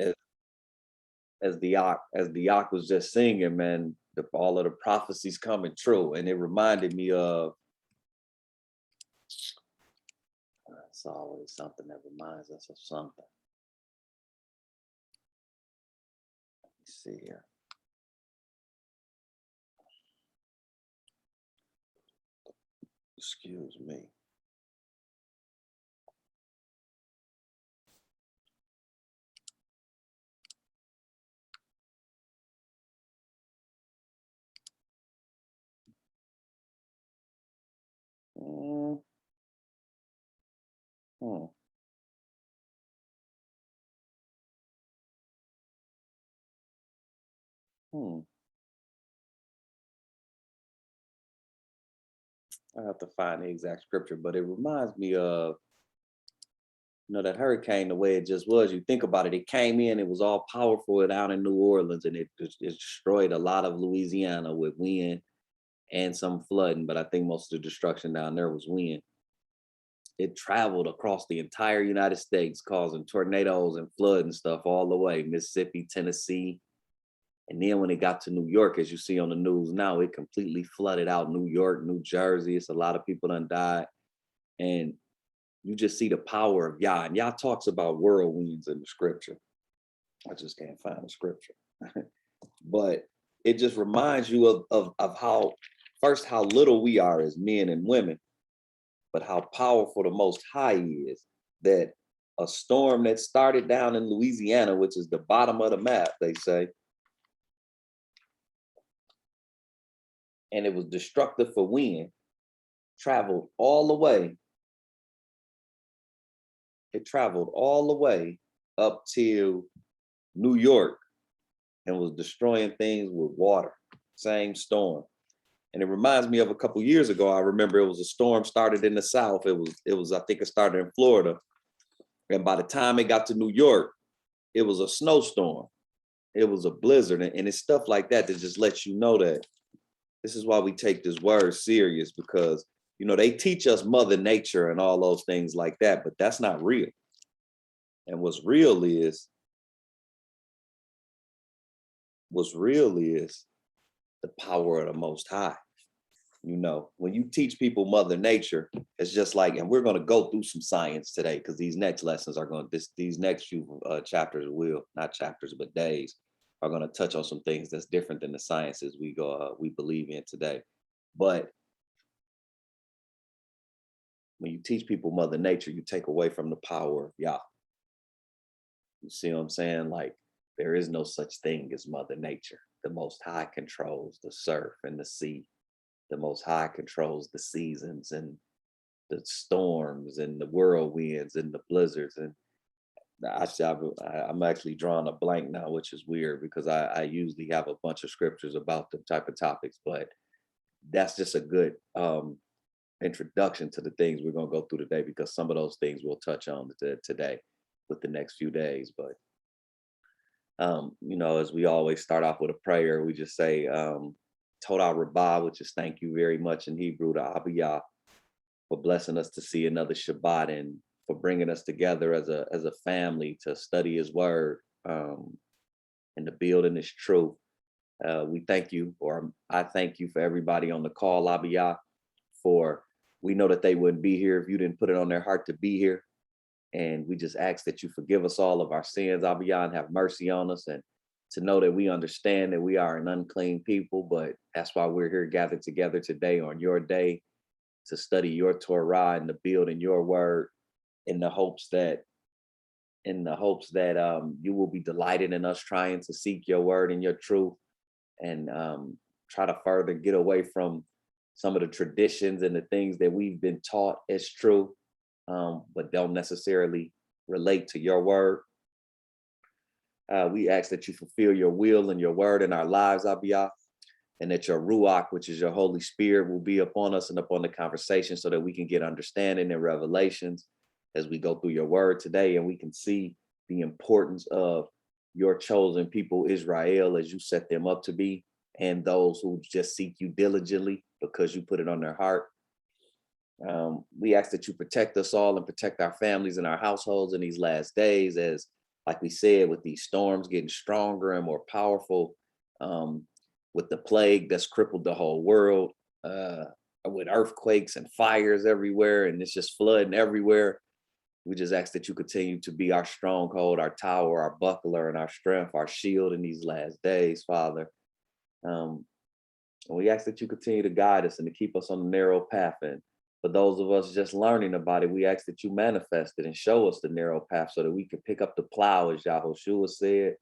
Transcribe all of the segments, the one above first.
as as the Yak was just singing, man, all of the prophecies coming true, and it reminded me of. It's always something that reminds us of something. Let me see here. Excuse me. Mm, hmm. Hmm. I have to find the exact scripture, but it reminds me of, that hurricane, the way it just was. You think about it, it came in, it was all powerful down in New Orleans, and it destroyed a lot of Louisiana with wind and some flooding. But I think most of the destruction down there was wind. It traveled across the entire United States, causing tornadoes and flood and stuff all the way, Mississippi, Tennessee. And then when it got to New York, as you see on the news now, it completely flooded out New York, New Jersey. It's a lot of people done died. And you just see the power of Yah. And Yah talks about whirlwinds in the scripture. I just can't find the scripture. But it just reminds you of how, first, how little we are as men and women, but how powerful the Most High is. That a storm that started down in Louisiana, which is the bottom of the map, they say, and it was destructive for wind, traveled all the way. It traveled all the way up to New York and was destroying things with water. Same storm. And it reminds me of a couple years ago. I remember it was a storm started in the South. I think it started in Florida. And by the time it got to New York, it was a snowstorm. It was a blizzard. And it's stuff like that that just lets you know that this is why we take this word serious, because, they teach us Mother Nature and all those things like that, but that's not real. And what's real is the power of the Most High. When you teach people Mother Nature, it's just like, and we're going to go through some science today, because these next lessons are these next few chapters not chapters, but days are going to touch on some things that's different than the sciences we believe in today. But when you teach people Mother Nature, you take away from the power of Yah. You see what I'm saying? Like, there is no such thing as Mother Nature. The Most High controls the surf and the sea. The Most High controls the seasons and the storms and the whirlwinds and the blizzards. And I'm actually drawing a blank now, which is weird, because I usually have a bunch of scriptures about the type of topics, but that's just a good introduction to the things we're going to go through today, because some of those things we'll touch on today with the next few days. But as we always start off with a prayer, we just say Todah Rabbah, which is thank you very much in Hebrew, to Abba Yah, for blessing us to see another Shabbat, and for bringing us together as a family to study His Word, and to build in His truth. We thank you, or I thank you, for everybody on the call, Abba Yah, for we know that they wouldn't be here if you didn't put it on their heart to be here. And we just ask that you forgive us all of our sins, Abba Yah, and have mercy on us, and to know that we understand that we are an unclean people, but that's why we're here gathered together today on your day to study your Torah and to build in your word, in the hopes that you will be delighted in us trying to seek your word and your truth, and try to further get away from some of the traditions and the things that we've been taught as true, but don't necessarily relate to your word. We ask that you fulfill your will and your word in our lives, Abba Yah, and that your Ruach, which is your Holy Spirit, will be upon us and upon the conversation, so that we can get understanding and revelations as we go through your word today, and we can see the importance of your chosen people, Israel, as you set them up to be, and those who just seek you diligently because you put it on their heart. We ask that you protect us all and protect our families and our households in these last days, as like we said, with these storms getting stronger and more powerful, with the plague that's crippled the whole world, with earthquakes and fires everywhere, and it's just flooding everywhere. We just ask that you continue to be our stronghold, our tower, our buckler, and our strength, our shield in these last days, Father. And we ask that you continue to guide us and to keep us on the narrow path. And for those of us just learning about it, we ask that you manifest it and show us the narrow path so that we can pick up the plow, as Yahushua said,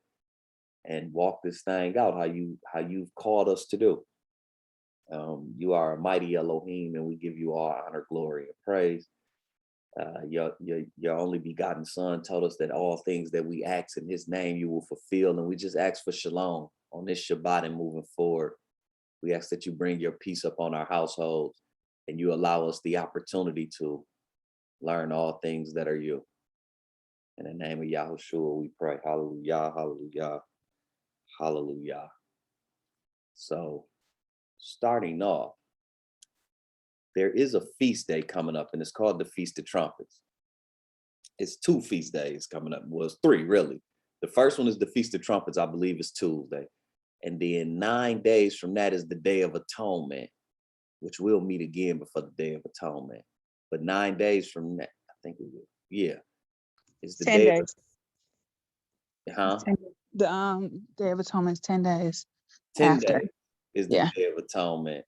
and walk this thing out how you've called us to do. You are a mighty Elohim, and we give you all honor, glory, and praise. Your only begotten Son told us that all things that we ask in his name you will fulfill, and we just ask for shalom on this Shabbat and moving forward. We ask that you bring your peace upon our households, and you allow us the opportunity to learn all things that are you. In the name of Yahushua we pray. Hallelujah, hallelujah, hallelujah. So starting off, there is a feast day coming up, and it's called the Feast of Trumpets. It's 2 feast days coming up. Well, it's 3, really. The first one is the Feast of Trumpets, I believe is Tuesday. And then 9 days from that is the Day of Atonement, which we'll meet again before the Day of Atonement. But 9 days from that, I think we will. Yeah. It's the 10 day days. Huh? The Day of Atonement is 10 days 10 after. days is the Day of Atonement,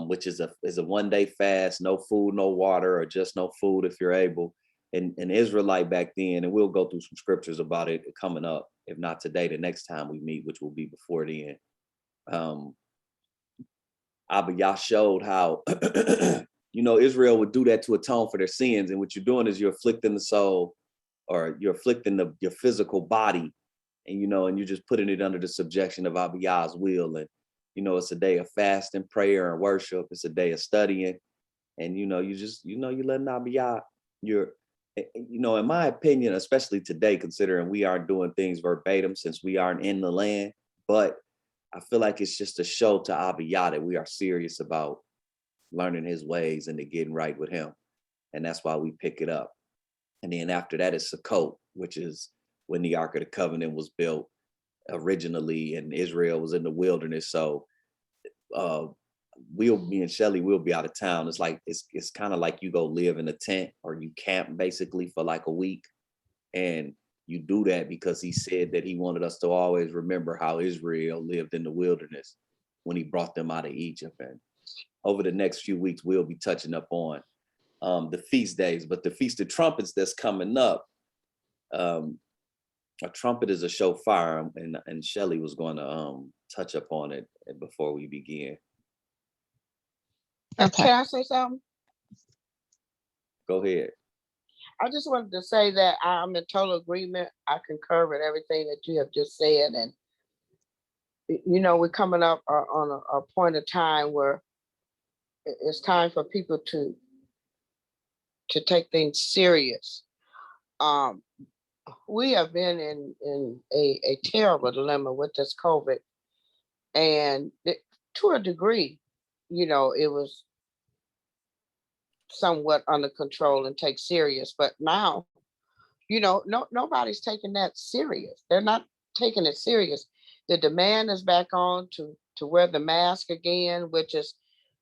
which is a 1-day fast, no food, no water, or just no food if you're able. And an Israelite back then, and we'll go through some scriptures about it coming up, if not today, the next time we meet, which will be before then. Abba Yah showed how, Israel would do that to atone for their sins. And what you're doing is you're afflicting the soul, or you're afflicting your physical body, and you're just putting it under the subjection of Abba Yah's will. And it's a day of fasting, prayer, and worship. It's a day of studying, and you letting Abba Yah. In my opinion, especially today, considering we aren't doing things verbatim since we aren't in the land, but I feel like it's just a show to Abba Yah that we are serious about learning his ways and to getting right with him, and that's why we pick it up. And then after that is Sukkot, which is when the Ark of the Covenant was built originally, and Israel was in the wilderness. So me and Shelly will be out of town. It's like it's kind of like you go live in a tent, or you camp basically for like a week, and you do that because he said that he wanted us to always remember how Israel lived in the wilderness when he brought them out of Egypt. And over the next few weeks, we'll be touching up on the feast days, but the Feast of Trumpets that's coming up. A trumpet is a shofar, and Shelly was going to touch up on it before we begin. Okay. Can I say something? Go ahead. I just wanted to say that I'm in total agreement. I concur with everything that you have just said. And, we're coming up on a point of time where it's time for people to take things serious. We have been in a terrible dilemma with this COVID. And to a degree, it was somewhat under control and take serious. But now, nobody's taking that serious. They're not taking it serious. The demand is back on to wear the mask again, which is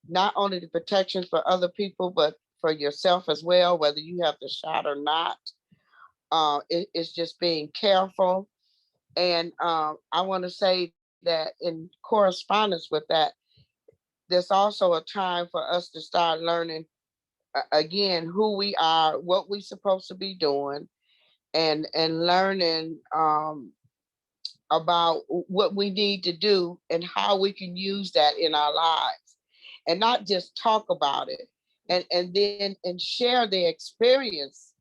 not only the protection for other people, but for yourself as well, whether you have the shot or not. It's just being careful. And I want to say that in correspondence with that, there's also a time for us to start learning again who we are, what we're supposed to be doing, and learning about what we need to do and how we can use that in our lives, and not just talk about it, and then share the experiences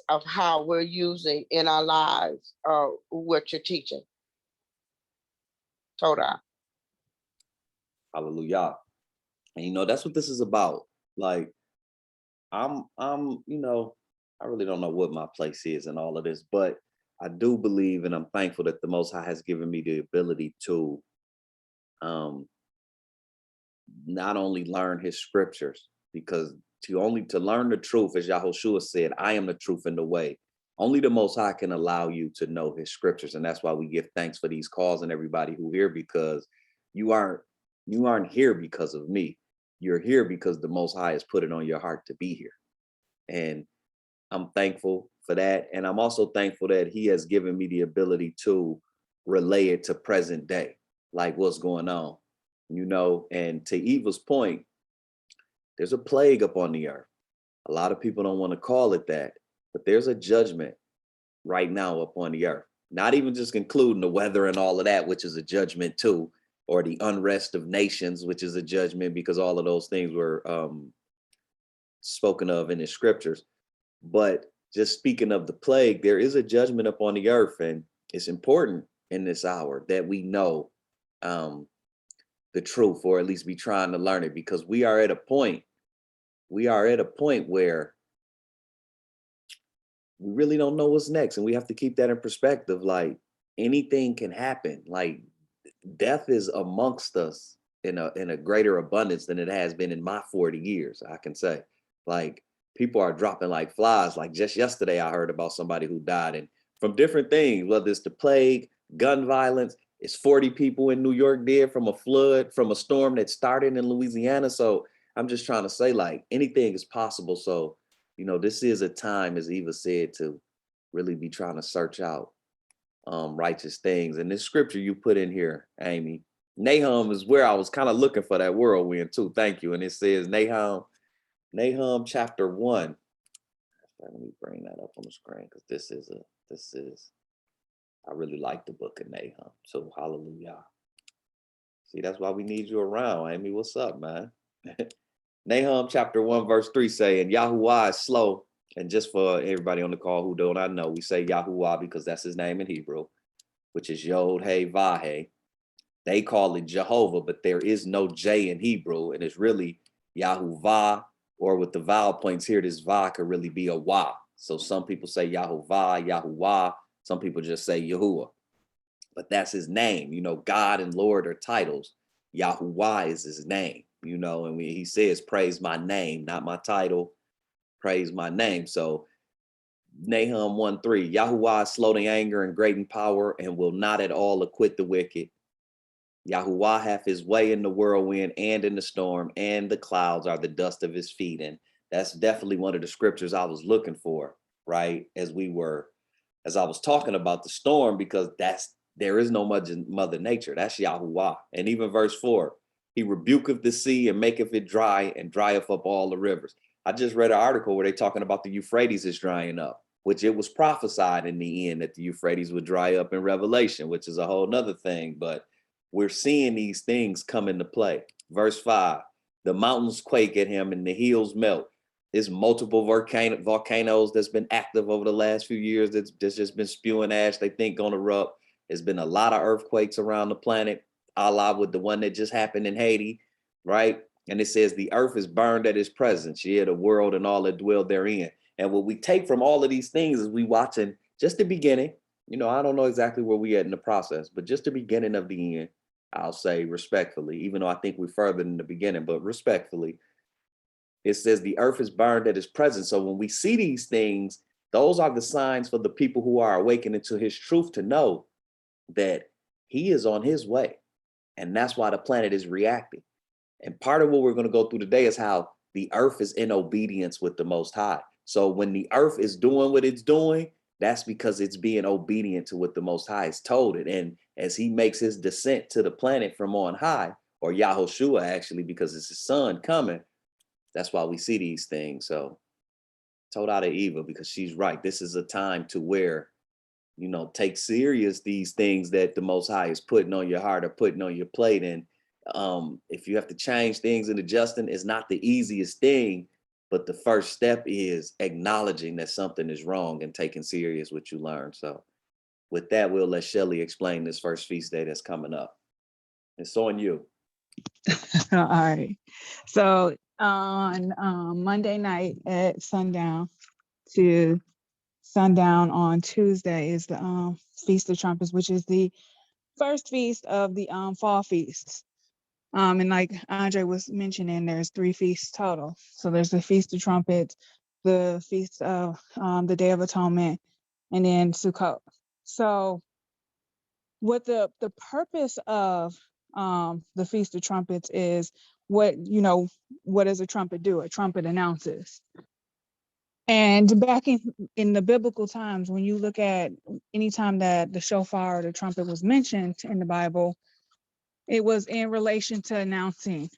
of how we're using in our lives what you're teaching. Toda. Hallelujah. And that's what this is about. Like, I'm I really don't know what my place is in all of this, but I do believe, and I'm thankful that the Most High has given me the ability to not only learn his scriptures, because to learn the truth, as Yahushua said, I am the truth and the way. Only the Most High can allow you to know his scriptures. And that's why we give thanks for these calls and everybody who here, because you aren't here because of me. You're here because the Most High has put it on your heart to be here. And I'm thankful for that. And I'm also thankful that he has given me the ability to relay it to present day, like what's going on, and to Eva's point, there's a plague upon the earth. A lot of people don't want to call it that, but there's a judgment right now upon the earth, not even just including the weather and all of that, which is a judgment too, or the unrest of nations, which is a judgment, because all of those things were spoken of in the scriptures. But just speaking of the plague, there is a judgment upon the earth, and it's important in this hour that we know the truth, or at least be trying to learn it, because we are at a point where we really don't know what's next, and we have to keep that in perspective. Like, anything can happen. Like, death is amongst us in a greater abundance than it has been in my 40 years, I can say. Like, people are dropping like flies. Like, just yesterday I heard about somebody who died, and from different things, whether it's the plague, gun violence. It's 40 people in New York dead from a flood, from a storm that started in Louisiana. So I'm just trying to say, like, anything is possible. So, this is a time, as Eva said, to really be trying to search out righteous things. And this scripture you put in here, Amy, Nahum, is where I was kind of looking for that whirlwind too. Thank you. And it says Nahum chapter 1. Let me bring that up on the screen, because this is I really like the book of Nahum. So hallelujah. See, that's why we need you around, Amy. What's up, man? Nahum chapter 1, verse 3 saying, Yahuwah is slow. And just for everybody on the call who don't know, we say Yahuwah because that's his name in Hebrew, which is Yod He Vah He. They call it Jehovah, but there is no J in Hebrew, and it's really Yahuwah, or with the vowel points here, this Vah could really be a Wah. So some people say Yahuwah, Yahuwah. Some people just say Yahuwah, but that's his name. God and Lord are titles. Yahuwah is his name, and when he says, praise my name, not my title, praise my name. So Nahum 1:3, Yahuwah is slow to anger and great in power, and will not at all acquit the wicked. Yahuwah hath his way in the whirlwind and in the storm, and the clouds are the dust of his feet. And that's definitely one of the scriptures I was looking for, right? As I was talking about the storm, because there is no mother nature. That's Yahuwah. And even verse 4, he rebuketh the sea and maketh it dry, and drieth up all the rivers. I just read an article where they're talking about the Euphrates is drying up, which it was prophesied in the end that the Euphrates would dry up in Revelation, which is a whole nother thing. But we're seeing these things come into play. Verse 5, the mountains quake at him and the hills melt. There's multiple volcanoes that's been active over the last few years that's just been spewing ash they think gonna erupt. There's been a lot of earthquakes around the planet, a la with the one that just happened in Haiti, right? And it says the earth is burned at his presence, yeah, the world and all that dwell therein. And what we take from all of these things is we watching just the beginning. I don't know exactly where we at in the process, but just the beginning of the end, I'll say respectfully, even though I think we're further than the beginning, but respectfully, it says the earth is burned at his presence. So when we see these things, those are the signs for the people who are awakening to his truth to know that he is on his way. And that's why the planet is reacting. And part of what we're going to go through today is how the earth is in obedience with the Most High. So when the earth is doing what it's doing, that's because it's being obedient to what the Most High has told it. And as he makes his descent to the planet from on high, or Yahushua actually, because it's his son coming, that's why we see these things. So told out of Eva, because she's right. This is a time to where, take serious these things that the Most High is putting on your heart or putting on your plate. And if you have to change things and adjusting, it's not the easiest thing, but the first step is acknowledging that something is wrong and taking serious what you learn. So with that, we'll let Shelly explain this first feast day that's coming up. It's on you. All right. So on Monday night at sundown to sundown on Tuesday is the Feast of Trumpets, which is the first feast of the fall feasts. And like Andre was mentioning, there's 3 feasts total. So there's the Feast of Trumpets, the Feast of the Day of Atonement, and then Sukkot. So what the purpose of the Feast of Trumpets is, what does a trumpet do? A trumpet announces. And back in the biblical times, when you look at any time that the shofar or the trumpet was mentioned in the Bible, it was in relation to announcing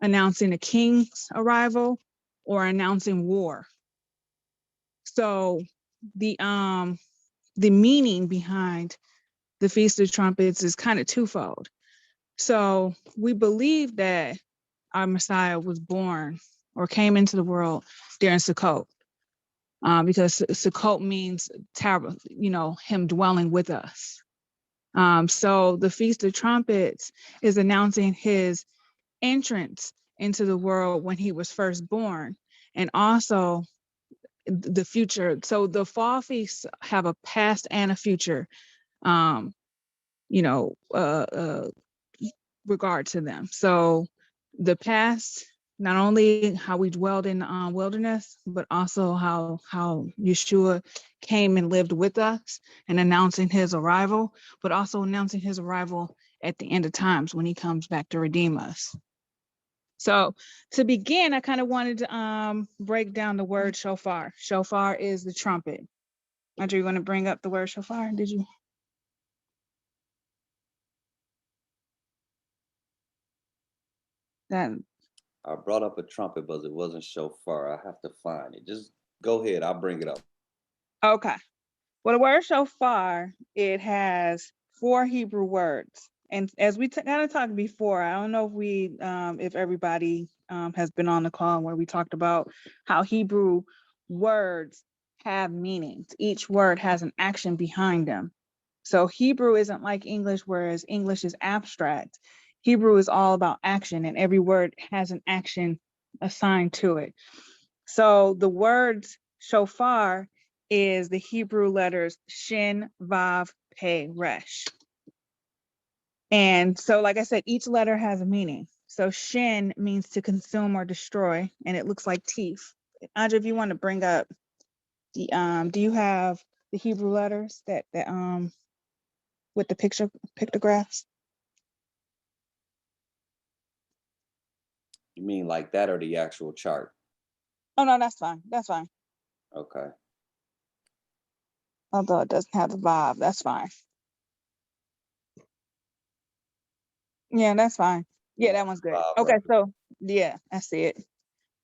a king's arrival or announcing war. So the meaning behind the Feast of Trumpets is kind of twofold. So we believe that our Messiah was born or came into the world during Sukkot, because Sukkot means him dwelling with us. So the Feast of Trumpets is announcing his entrance into the world when he was first born, and also the future. So the fall feasts have a past and a future, regard to them. So the past, not only how we dwelled in the wilderness, but also how Yeshua came and lived with us and announcing his arrival, but also announcing his arrival at the end of times when he comes back to redeem us. So to begin, I kind of wanted to break down the word shofar. Shofar is the trumpet. Andrew, you want to bring up the word shofar? Did you? That I brought up a trumpet, but it wasn't shofar. I have to find it. Just go ahead. I'll bring it up. okay. Well, the word shofar, it has 4 Hebrew words. And as we kind of talked before, I don't know if everybody has been on the call where we talked about how Hebrew words have meanings. Each word has an action behind them. So Hebrew isn't like English, whereas English is abstract. Hebrew is all about action, and every word has an action assigned to it. So the words shofar is the Hebrew letters Shin, Vav, Pei, Resh. And so, like I said, each letter has a meaning. So Shin means to consume or destroy, and it looks like teeth. Andrea, if you want to bring up the do you have the Hebrew letters that with the pictographs? You mean like that or the actual chart? Oh no, that's fine. That's fine. Okay. Although it doesn't have the Vav, that's fine. Yeah, that's fine. Yeah, that one's good. Okay, Right. so yeah, I see it.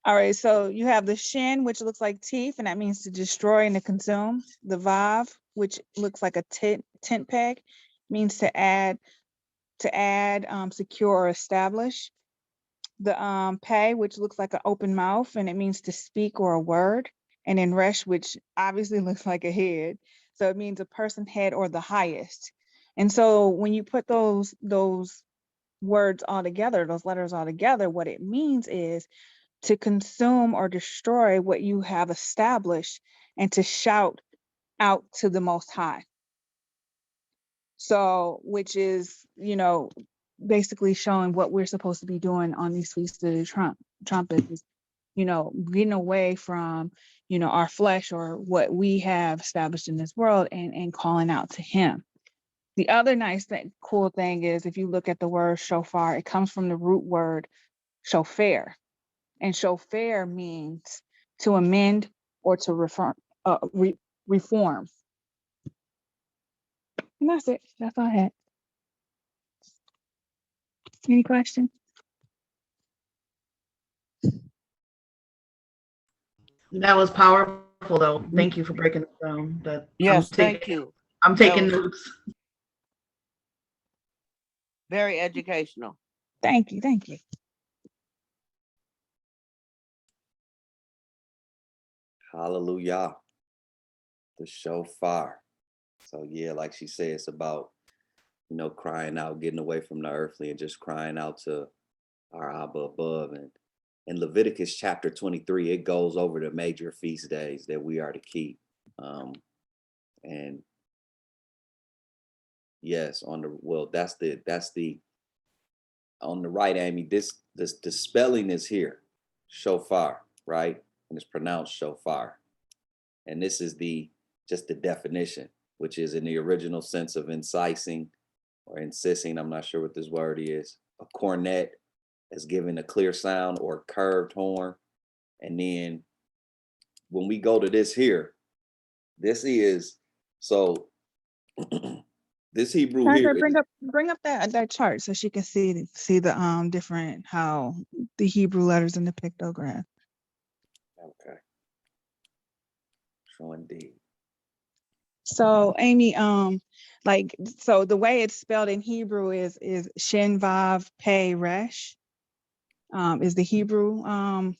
All right, so you have the shin, which looks like teeth, and that means to destroy and to consume. The vav, which looks like a tent peg, means to add, secure or establish. The pei, which looks like an open mouth, and it means to speak or a word. And then resh, which obviously looks like a head, so it means a person, head, or the highest. And so when you put those words all together, those letters all together, what it means is to consume or destroy what you have established and to shout out to the Most High. So, which is, basically showing what we're supposed to be doing on these feasts of the trumpets is, getting away from, our flesh or what we have established in this world, and calling out to him. The other cool thing is, if you look at the word shofar, it comes from the root word shofar. And shofar means to amend or to reform. And that's it. That's all I had. Any questions? That was powerful, though. Thank you for breaking it down. Yes, thank you. I'm taking notes. Very educational. Thank you. Thank you. Hallelujah. The shofar. So yeah, like she said, it's about, crying out, getting away from the earthly and just crying out to our Abba above. And in Leviticus Chapter 23, it goes over the major feast days that we are to keep. And yes, that's the on the right, Amy, this the spelling is here, shofar, right? And it's pronounced shofar. And this is the just the definition, which is in the original sense of incising or insisting. I'm not sure what this word is. A cornet is giving a clear sound or curved horn. And then when we go to this here, this is, so this Hebrew here Sandra, is, bring up that chart so she can see the different, how the Hebrew letters in the pictograph. okay. Showing D. So Amy, so the way it's spelled in Hebrew is Shin Vav Pei Resh, is the Hebrew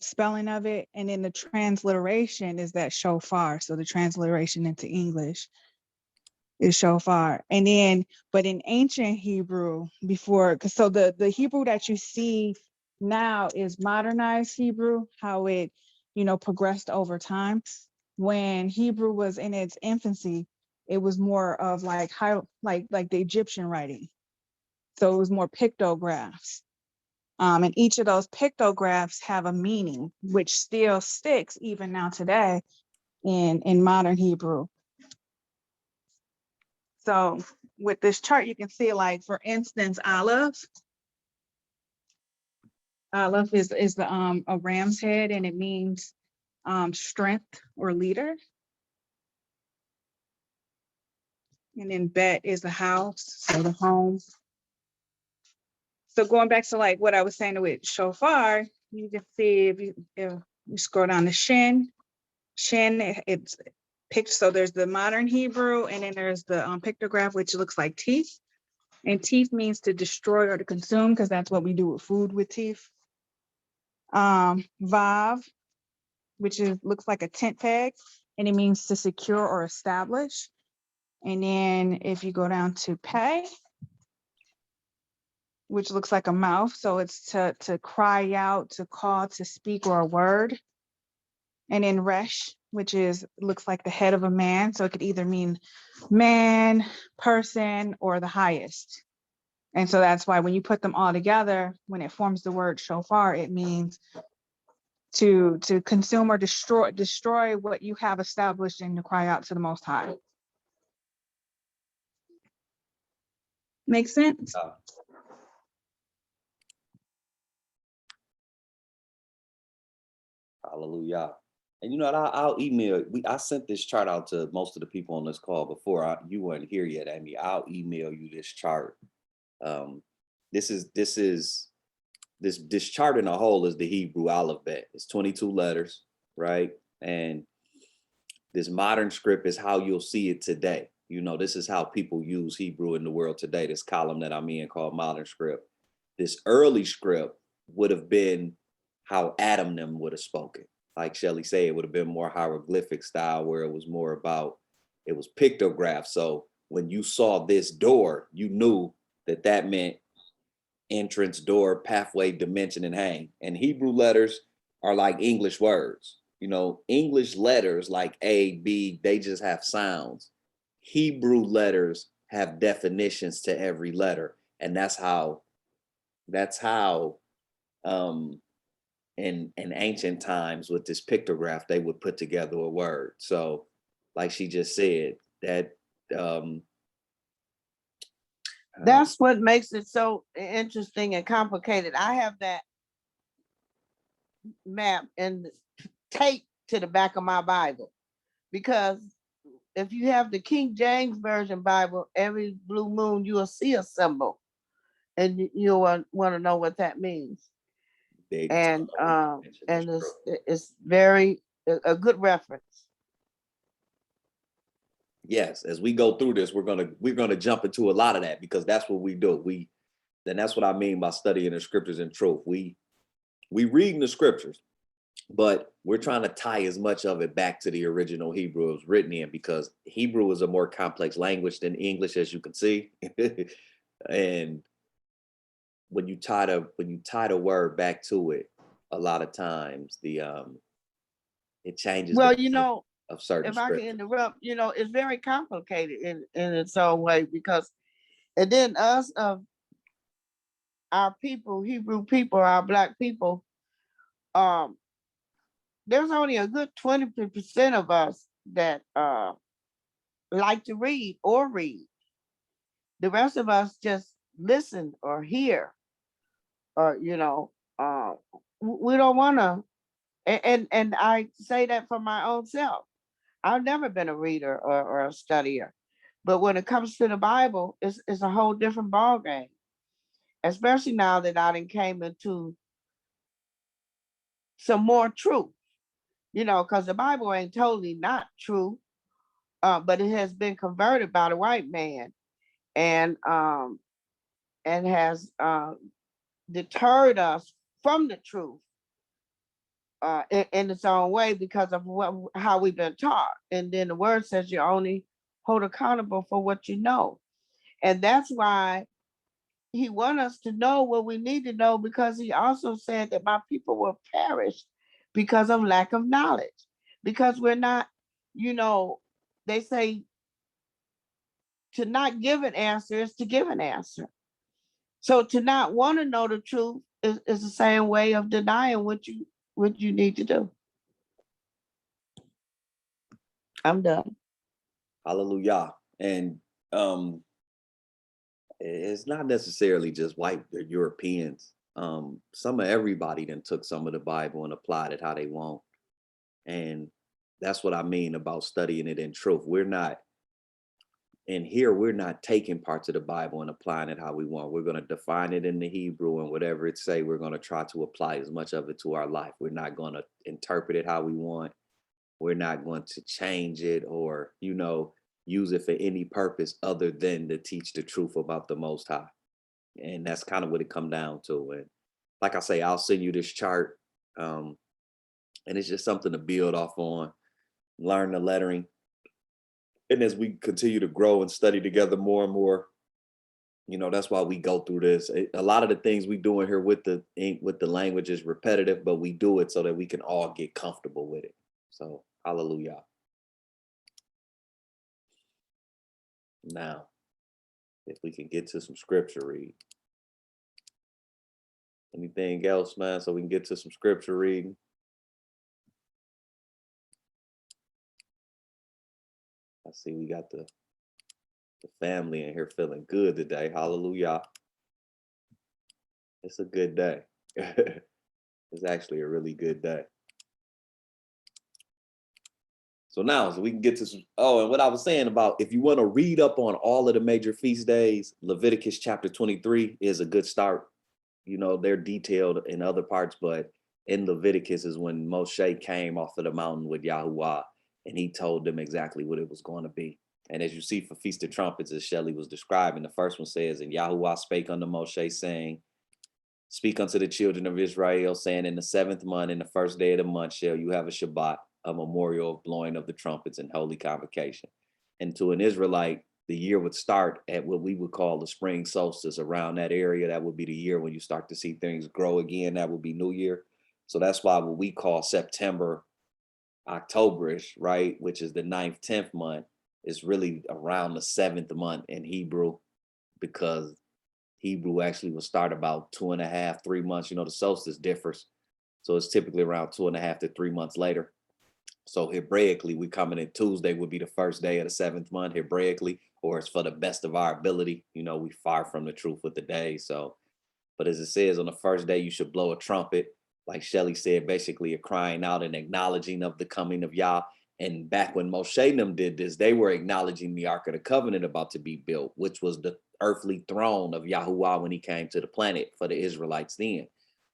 spelling of it, and then the transliteration is that shofar. So the transliteration into English is shofar. And then, but in ancient Hebrew before, so the Hebrew that you see now is modernized Hebrew, how it, progressed over time. When Hebrew was in its infancy, it was more of like the Egyptian writing. So it was more pictographs. And each of those pictographs have a meaning, which still sticks even now today in modern Hebrew. So with this chart, you can see, like, for instance, Aleph is the a ram's head, and it means strength or leader. And then Bet is the house, so the home. So going back to like what I was saying with shofar, you can see if you scroll down to Shin, it's picked. So there's the modern Hebrew, and then there's the pictograph, which looks like teeth. And teeth means to destroy or to consume, because that's what we do with food, with teeth. Vav, which looks like a tent peg, and it means to secure or establish. And then if you go down to Pei, which looks like a mouth, so it's to cry out, to call, to speak, or a word. And then Resh, which looks like the head of a man, so it could either mean man, person, or the highest. And so that's why when you put them all together, when it forms the word shofar, it means to consume or destroy what you have established, and to cry out to the Most High. Make sense? Hallelujah. And I'll email. I sent this chart out to most of the people on this call before. You weren't here yet, Amy. I'll email you this chart. This chart in a whole is the Hebrew alphabet. It's 22 letters, right? And this modern script is how you'll see it today. This is how people use Hebrew in the world today. This column that I'm in called modern script. This early script would have been how Adam them would have spoken. Like Shelley said, it would have been more hieroglyphic style, where it was more about, it was pictograph. So when you saw this door, you knew that meant entrance, door, pathway, dimension, and hang. And Hebrew letters are like English words. English letters like A, B, they just have sounds. Hebrew letters have definitions to every letter. And that's how in ancient times with this pictograph, they would put together a word. So like she just said, that that's what makes it so interesting and complicated. I have that map and tape to the back of my Bible, because if you have the King James Version Bible, every blue moon you will see a symbol, and you'll want to know what that means. And it's very a good reference. Yes, as we go through this, we're gonna jump into a lot of that, because that's what we do. Then that's what I mean by studying the scriptures in truth. We reading the scriptures, but we're trying to tie as much of it back to the original Hebrew it was written in, because Hebrew is a more complex language than English, as you can see. And when you tie the word back to it, a lot of times it changes. Well, of certain if I can interrupt, it's very complicated in its own way, because, and then us of our people, Hebrew people, our Black people, there's only a good 20% of us that like to read or read. The rest of us just listen or hear, or we don't want to. And I say that for my own self. I've never been a reader or a studier, but when it comes to the Bible, it's a whole different ball game. Especially now that I done came into some more truth, because the Bible ain't totally not true, but it has been converted by the white man, and has deterred us from the truth in its own way because of how we've been taught. And then the word says you only hold accountable for what you know. And that's why he wants us to know what we need to know, because he also said that my people will perish because of lack of knowledge. Because we're not, they say to not give an answer is to give an answer. So to not want to know the truth is the same way of denying what you need to do. I'm done. Hallelujah. And it's not necessarily just white or Europeans. Some of everybody then took some of the Bible and applied it how they want. And that's what I mean about studying it in truth. We're not taking parts of the Bible and applying it how we want. We're going to define it in the Hebrew, and whatever it say, we're going to try to apply as much of it to our life. We're not going to interpret it how we want. We're not going to change it or, use it for any purpose other than to teach the truth about the Most High. And that's kind of what it come down to. And like I say, I'll send you this chart. And it's just something to build off on, learn the lettering. And as we continue to grow and study together more and more, that's why we go through this. A lot of the things we doing here with the language is repetitive, but we do it so that we can all get comfortable with it. So, hallelujah. Now, if we can get to some scripture read. Anything else, man, so we can get to some scripture reading? I see we got the family in here feeling good today. Hallelujah. It's a good day. It's actually a really good day. So now, so we can get to some, and what I was saying about, if you want to read up on all of the major feast days, Leviticus chapter 23 is a good start. They're detailed in other parts, but in Leviticus is when Moshe came off of the mountain with Yahuwah, and he told them exactly what it was going to be. And as you see for Feast of Trumpets, as Shelley was describing, the first one says, and Yahuwah spake unto Moshe, saying, speak unto the children of Israel, saying, in the 7th month, in the 1st day of the month, shall you have a Shabbat, a memorial of blowing of the trumpets and holy convocation. And to an Israelite, the year would start at what we would call the spring solstice. Around that area, that would be the year when you start to see things grow again. That would be New Year. So that's why what we call September, Octoberish, right, which is the 9th, 10th month, is really around the 7th month in Hebrew, because Hebrew actually will start about 2.5, 3 months. The solstice differs. So it's typically around 2.5 to 3 months later. So Hebraically, we coming in Tuesday would be the 1st day of the 7th month, Hebraically, or it's for the best of our ability. We far from the truth with the day. So, but as it says, on the 1st day, you should blow a trumpet. Like Shelley said, basically a crying out and acknowledging of the coming of Yah. And back when Moshe and them did this, they were acknowledging the Ark of the Covenant about to be built, which was the earthly throne of Yahuwah when he came to the planet for the Israelites then,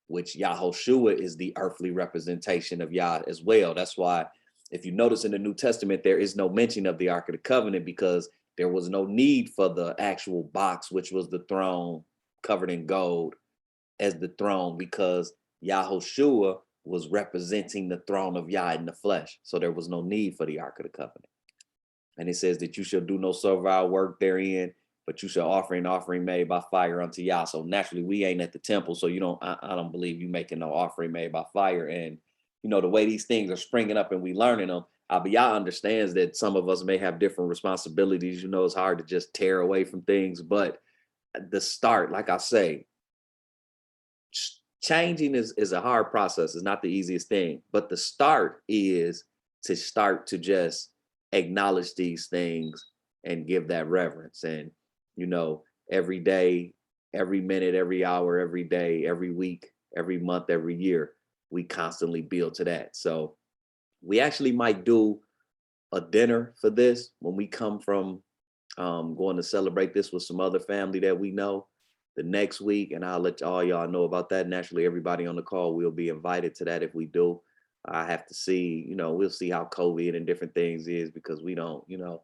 which Yahoshua is the earthly representation of Yah as well. That's why, if you notice in the New Testament, there is no mention of the Ark of the Covenant, because there was no need for the actual box, which was the throne covered in gold, as the throne, because Yahoshua was representing the throne of Yah in the flesh. So there was no need for the Ark of the Covenant. And it says that you shall do no servile work therein, but you shall offer an offering made by fire unto Yah. So naturally, we ain't at the temple, so I don't believe you making no offering made by fire. And the way these things are springing up and we learning them, Abba Yah understands that some of us may have different responsibilities. It's hard to just tear away from things, but the start, like I say, changing is a hard process. It's not the easiest thing, but the start is to start to just acknowledge these things and give that reverence. And, you know, every day, every minute, every hour, every day, every week, every month, every year, we constantly build to that. So we actually might do a dinner for this when we come from going to celebrate this with some other family that we know the next week. And I'll let all y'all know about that. Naturally, everybody on the call will be invited to that if we do. I have to see, you know, we'll see how COVID and different things is, because we don't, you know,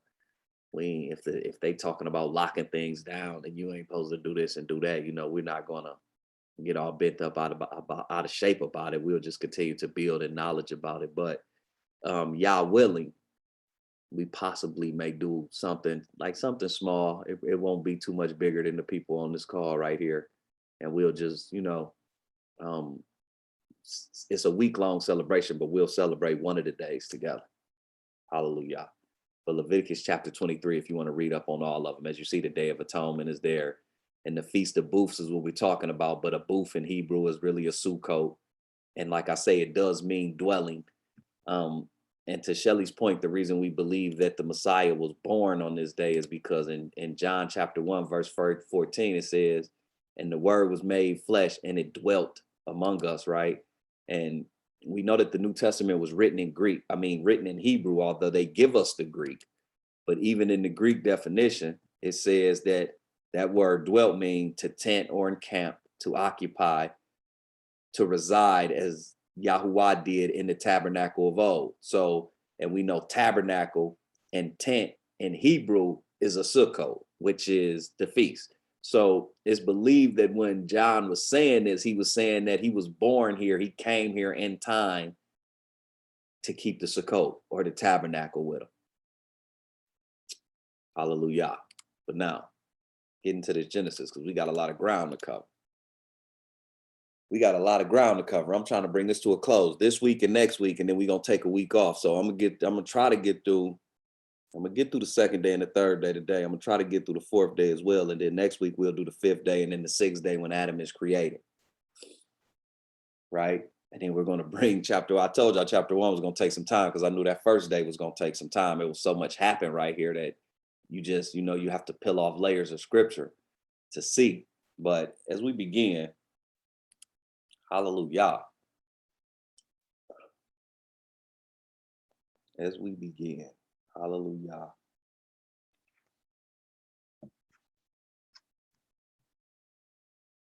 if they talking about locking things down and you ain't supposed to do this and do that, you know, we're not gonna get all bent up out of shape about it. We'll just continue to build in knowledge about it. But y'all willing, we possibly may do something small. It won't be too much bigger than the people on this call right here. And we'll just, you know, it's a week-long celebration, but we'll celebrate one of the days together. Hallelujah. But Leviticus chapter 23, if you want to read up on all of them, as you see, the Day of Atonement is there. And the Feast of Booths is what we're talking about. But a booth in Hebrew is really a sukkot. And like I say, it does mean dwelling. And to Shelley's point, the reason we believe that the Messiah was born on this day is because in John chapter 1, verse 14, it says, and the word was made flesh and it dwelt among us, right? And we know that the New Testament was written in Greek, written in Hebrew, although they give us the Greek. But even in the Greek definition, it says that that word dwelt means to tent or encamp, to occupy, to reside, as Yahuwah did in the tabernacle of old. So, and we know tabernacle and tent in Hebrew is a sukkot, which is the feast. So it's believed that when John was saying this, he was saying that he was born here. He came here in time to keep the sukkot or the tabernacle with him. Hallelujah. But now, getting to this Genesis, because we got a lot of ground to cover. I'm trying to bring this to a close this week and next week, and then we're gonna take a week off. So I'm gonna try to get through the second day and the third day today. I'm gonna try to get through the fourth day as well. And then next week we'll do the fifth day and then the sixth day when Adam is created. Right? And then we're gonna bring I told y'all chapter 1 was gonna take some time because I knew that first day was gonna take some time. It was so much happened right here that you just, you know, you have to peel off layers of scripture to see. But as we begin, hallelujah. As we begin, hallelujah.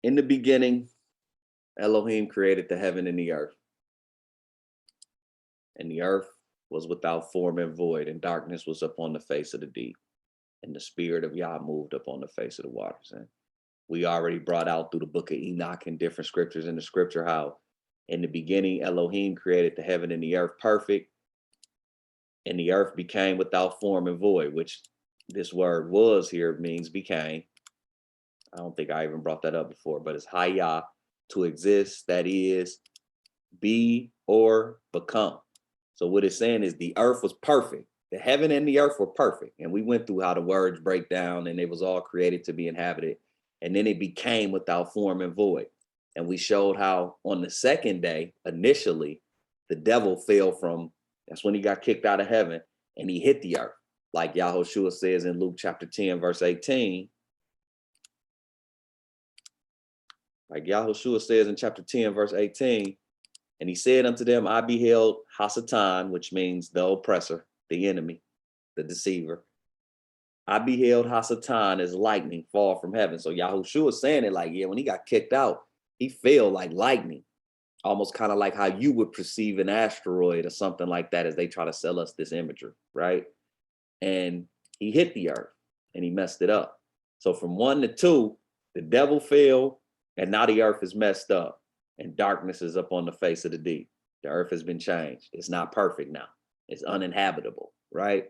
In the beginning, Elohim created the heaven and the earth. And the earth was without form and void, and darkness was upon the face of the deep. And the spirit of Yah moved upon the face of the waters. And we already brought out through the book of Enoch and different scriptures in the scripture how in the beginning Elohim created the heaven and the earth perfect, and the earth became without form and void, which this word was here means became. I don't think I even brought that up before, but it's Hayah, to exist, that is, be or become. So what it's saying is the earth was perfect. The heaven and the earth were perfect. And we went through how the words break down and it was all created to be inhabited. And then it became without form and void. And we showed how on the second day, initially, the devil fell from, that's when he got kicked out of heaven and he hit the earth. Like Yahushua says in Luke chapter 10, verse 18. Like Yahushua says in chapter 10, verse 18, and he said unto them, I beheld Hasatan, which means the oppressor, the enemy, the deceiver. I beheld Hasatan as lightning fall from heaven. So Yahushua is saying it like, yeah, when he got kicked out, he fell like lightning, almost kind of like how you would perceive an asteroid or something like that as they try to sell us this imagery, right? And he hit the earth and he messed it up. So from 1 to 2, the devil fell and now the earth is messed up and darkness is up on the face of the deep. The earth has been changed. It's not perfect now. It's uninhabitable, right?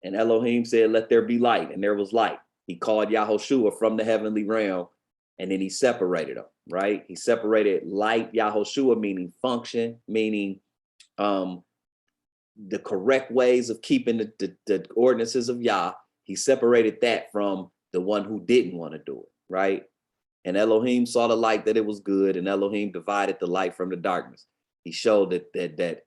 And Elohim said, let there be light, and there was light. He called Yahushua from the heavenly realm, and then he separated them, right? He separated light, Yahushua, meaning function, meaning the correct ways of keeping the ordinances of Yah. He separated that from the one who didn't want to do it, right? And Elohim saw the light that it was good, and Elohim divided the light from the darkness. He showed that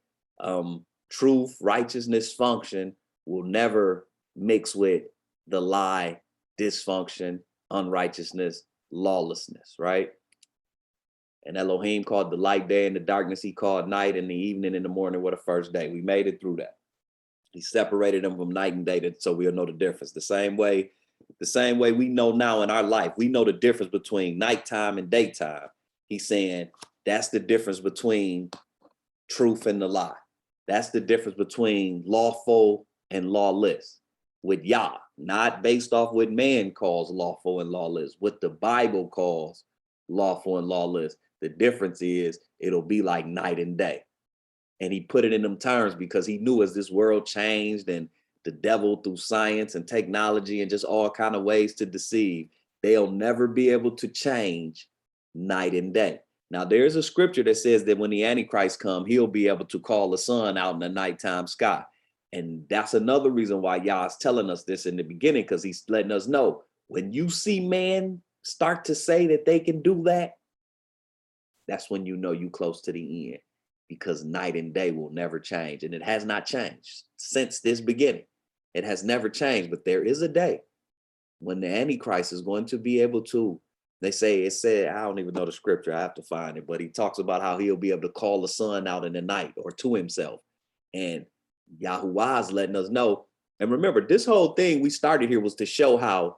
truth, righteousness, function will never mix with the lie, dysfunction, unrighteousness, lawlessness, right? And Elohim called the light day and the darkness he called night, and the evening and the morning were the first day. We made it through that. He separated them from night and day so we'll know the difference. The same way we know now in our life, we know the difference between nighttime and daytime. He's saying that's the difference between truth and the lie. That's the difference between lawful and lawless with Yah, not based off what man calls lawful and lawless, what the Bible calls lawful and lawless. The difference is it'll be like night and day. And he put it in them terms because he knew as this world changed and the devil through science and technology and just all kind of ways to deceive, they'll never be able to change night and day. Now, there's a scripture that says that when the Antichrist come, he'll be able to call the sun out in the nighttime sky. And that's another reason why Yah's telling us this in the beginning, because he's letting us know when you see man start to say that they can do that, that's when you know you close to the end, because night and day will never change. And it has not changed since this beginning. It has never changed, but there is a day when the Antichrist is going to be able to, it said, I don't even know the scripture, I have to find it, but he talks about how he'll be able to call the sun out in the night or to himself. And Yahuwah is letting us know. And remember, this whole thing we started here was to show how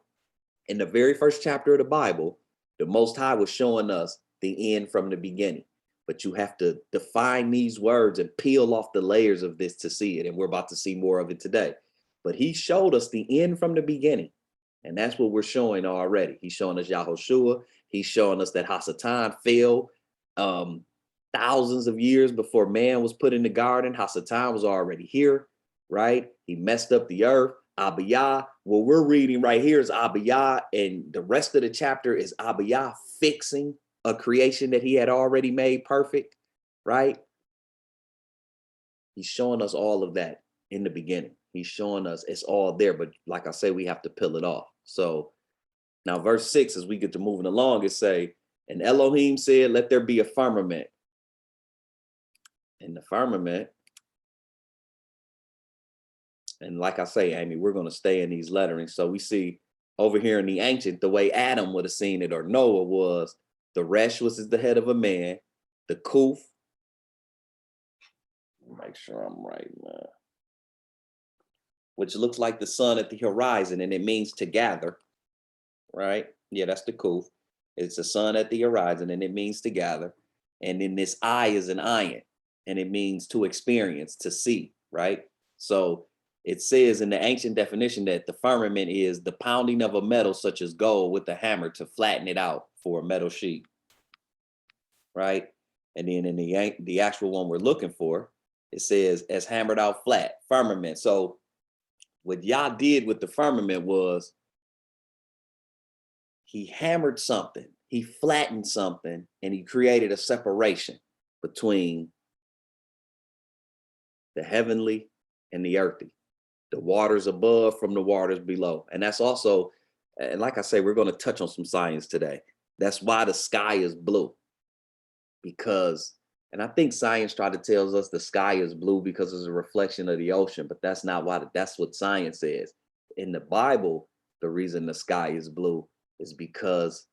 in the very first chapter of the Bible, the Most High was showing us the end from the beginning. But you have to define these words and peel off the layers of this to see it. And we're about to see more of it today. But he showed us the end from the beginning. And that's what we're showing already. He's showing us Yahushua. He's showing us that Hasatan fell thousands of years before man was put in the garden. Hasatan was already here, right? He messed up the earth. Abba Yah, what we're reading right here is Abba Yah, and the rest of the chapter is Abba Yah fixing a creation that he had already made perfect, right? He's showing us all of that in the beginning. He's showing us it's all there, but like I say, we have to peel it off. So now verse 6, as we get to moving along, it say, and Elohim said, let there be a firmament. And the firmament, and like I say, Amy, we're going to stay in these letterings. So we see over here in the ancient, the way Adam would have seen it, or Noah, was the resh was the head of a man, the kuf, make sure I'm right, man, which looks like the sun at the horizon, and it means to gather, right? Yeah, that's the kuf. It's the sun at the horizon, and it means to gather. And then this eye is an ayin, and it means to experience, to see, right? So it says in the ancient definition that the firmament is the pounding of a metal such as gold with a hammer to flatten it out for a metal sheet, right? And then in the actual one we're looking for, it says as hammered out flat, firmament. So what Yah did with the firmament was he hammered something, he flattened something, and he created a separation between the heavenly and the earthly, the waters above from the waters below. And that's also, and like I say, we're going to touch on some science today. That's why the sky is blue, because, and I think science try to tell us the sky is blue because it's a reflection of the ocean, but that's not why. That's what science says. In the Bible, the reason the sky is blue is because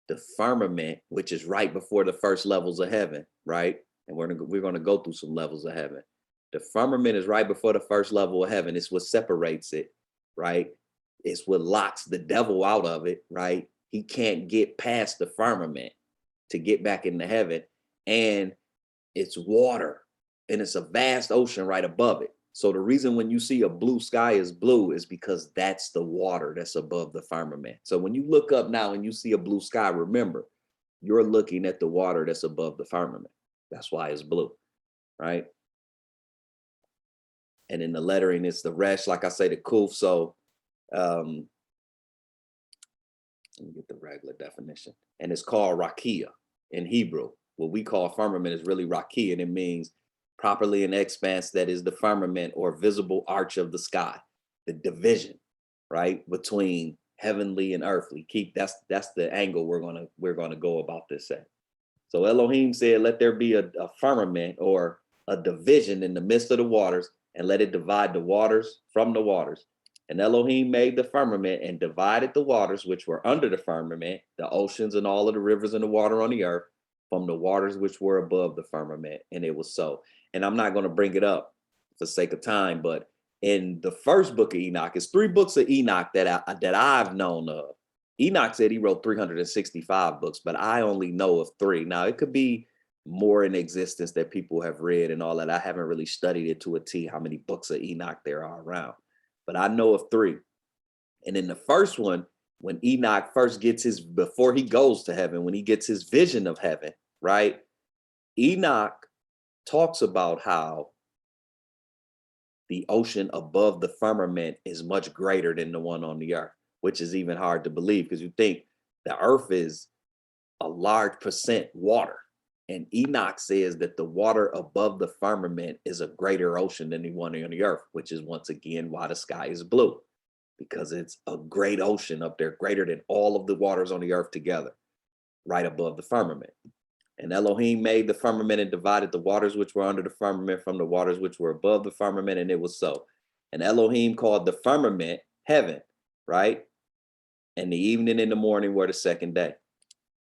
the firmament, which is right before the first levels of heaven, right? And we're going to go through some levels of heaven. The firmament is right before the first level of heaven. It's what separates it, right? It's what locks the devil out of it, right? He can't get past the firmament to get back into heaven. And it's water, and it's a vast ocean right above it. So the reason when you see a blue sky is blue is because that's the water that's above the firmament. So when you look up now and you see a blue sky, remember, you're looking at the water that's above the firmament. That's why it's blue, right? And in the lettering, it's the resh, like I say, the kuf. So let me get the regular definition. And it's called rakia in Hebrew. What we call firmament is really rakia, and it means properly an expanse that is the firmament or visible arch of the sky, the division, right, between heavenly and earthly. That's the angle we're gonna go about this at. So Elohim said, let there be a firmament or a division in the midst of the waters, and let it divide the waters from the waters. And Elohim made the firmament and divided the waters which were under the firmament, the oceans and all of the rivers and the water on the earth, from the waters which were above the firmament. And it was so. And I'm not going to bring it up for sake of time, but in the first book of Enoch, it's 3 books of Enoch that I've known of. Enoch said he wrote 365 books, but I only know of 3. Now, it could be more in existence that people have read and all that. I haven't really studied it to a T how many books of Enoch there are around, but I know of 3. And in the first one, when Enoch first gets before he goes to heaven, when he gets his vision of heaven, right? Enoch talks about how the ocean above the firmament is much greater than the one on the earth, which is even hard to believe because you think the earth is a large percent water. And Enoch says that the water above the firmament is a greater ocean than the one on the earth, which is once again why the sky is blue, because it's a great ocean up there, greater than all of the waters on the earth together, right above the firmament. And Elohim made the firmament and divided the waters which were under the firmament from the waters which were above the firmament, and it was so. And Elohim called the firmament heaven, right? And the evening and the morning were the second day.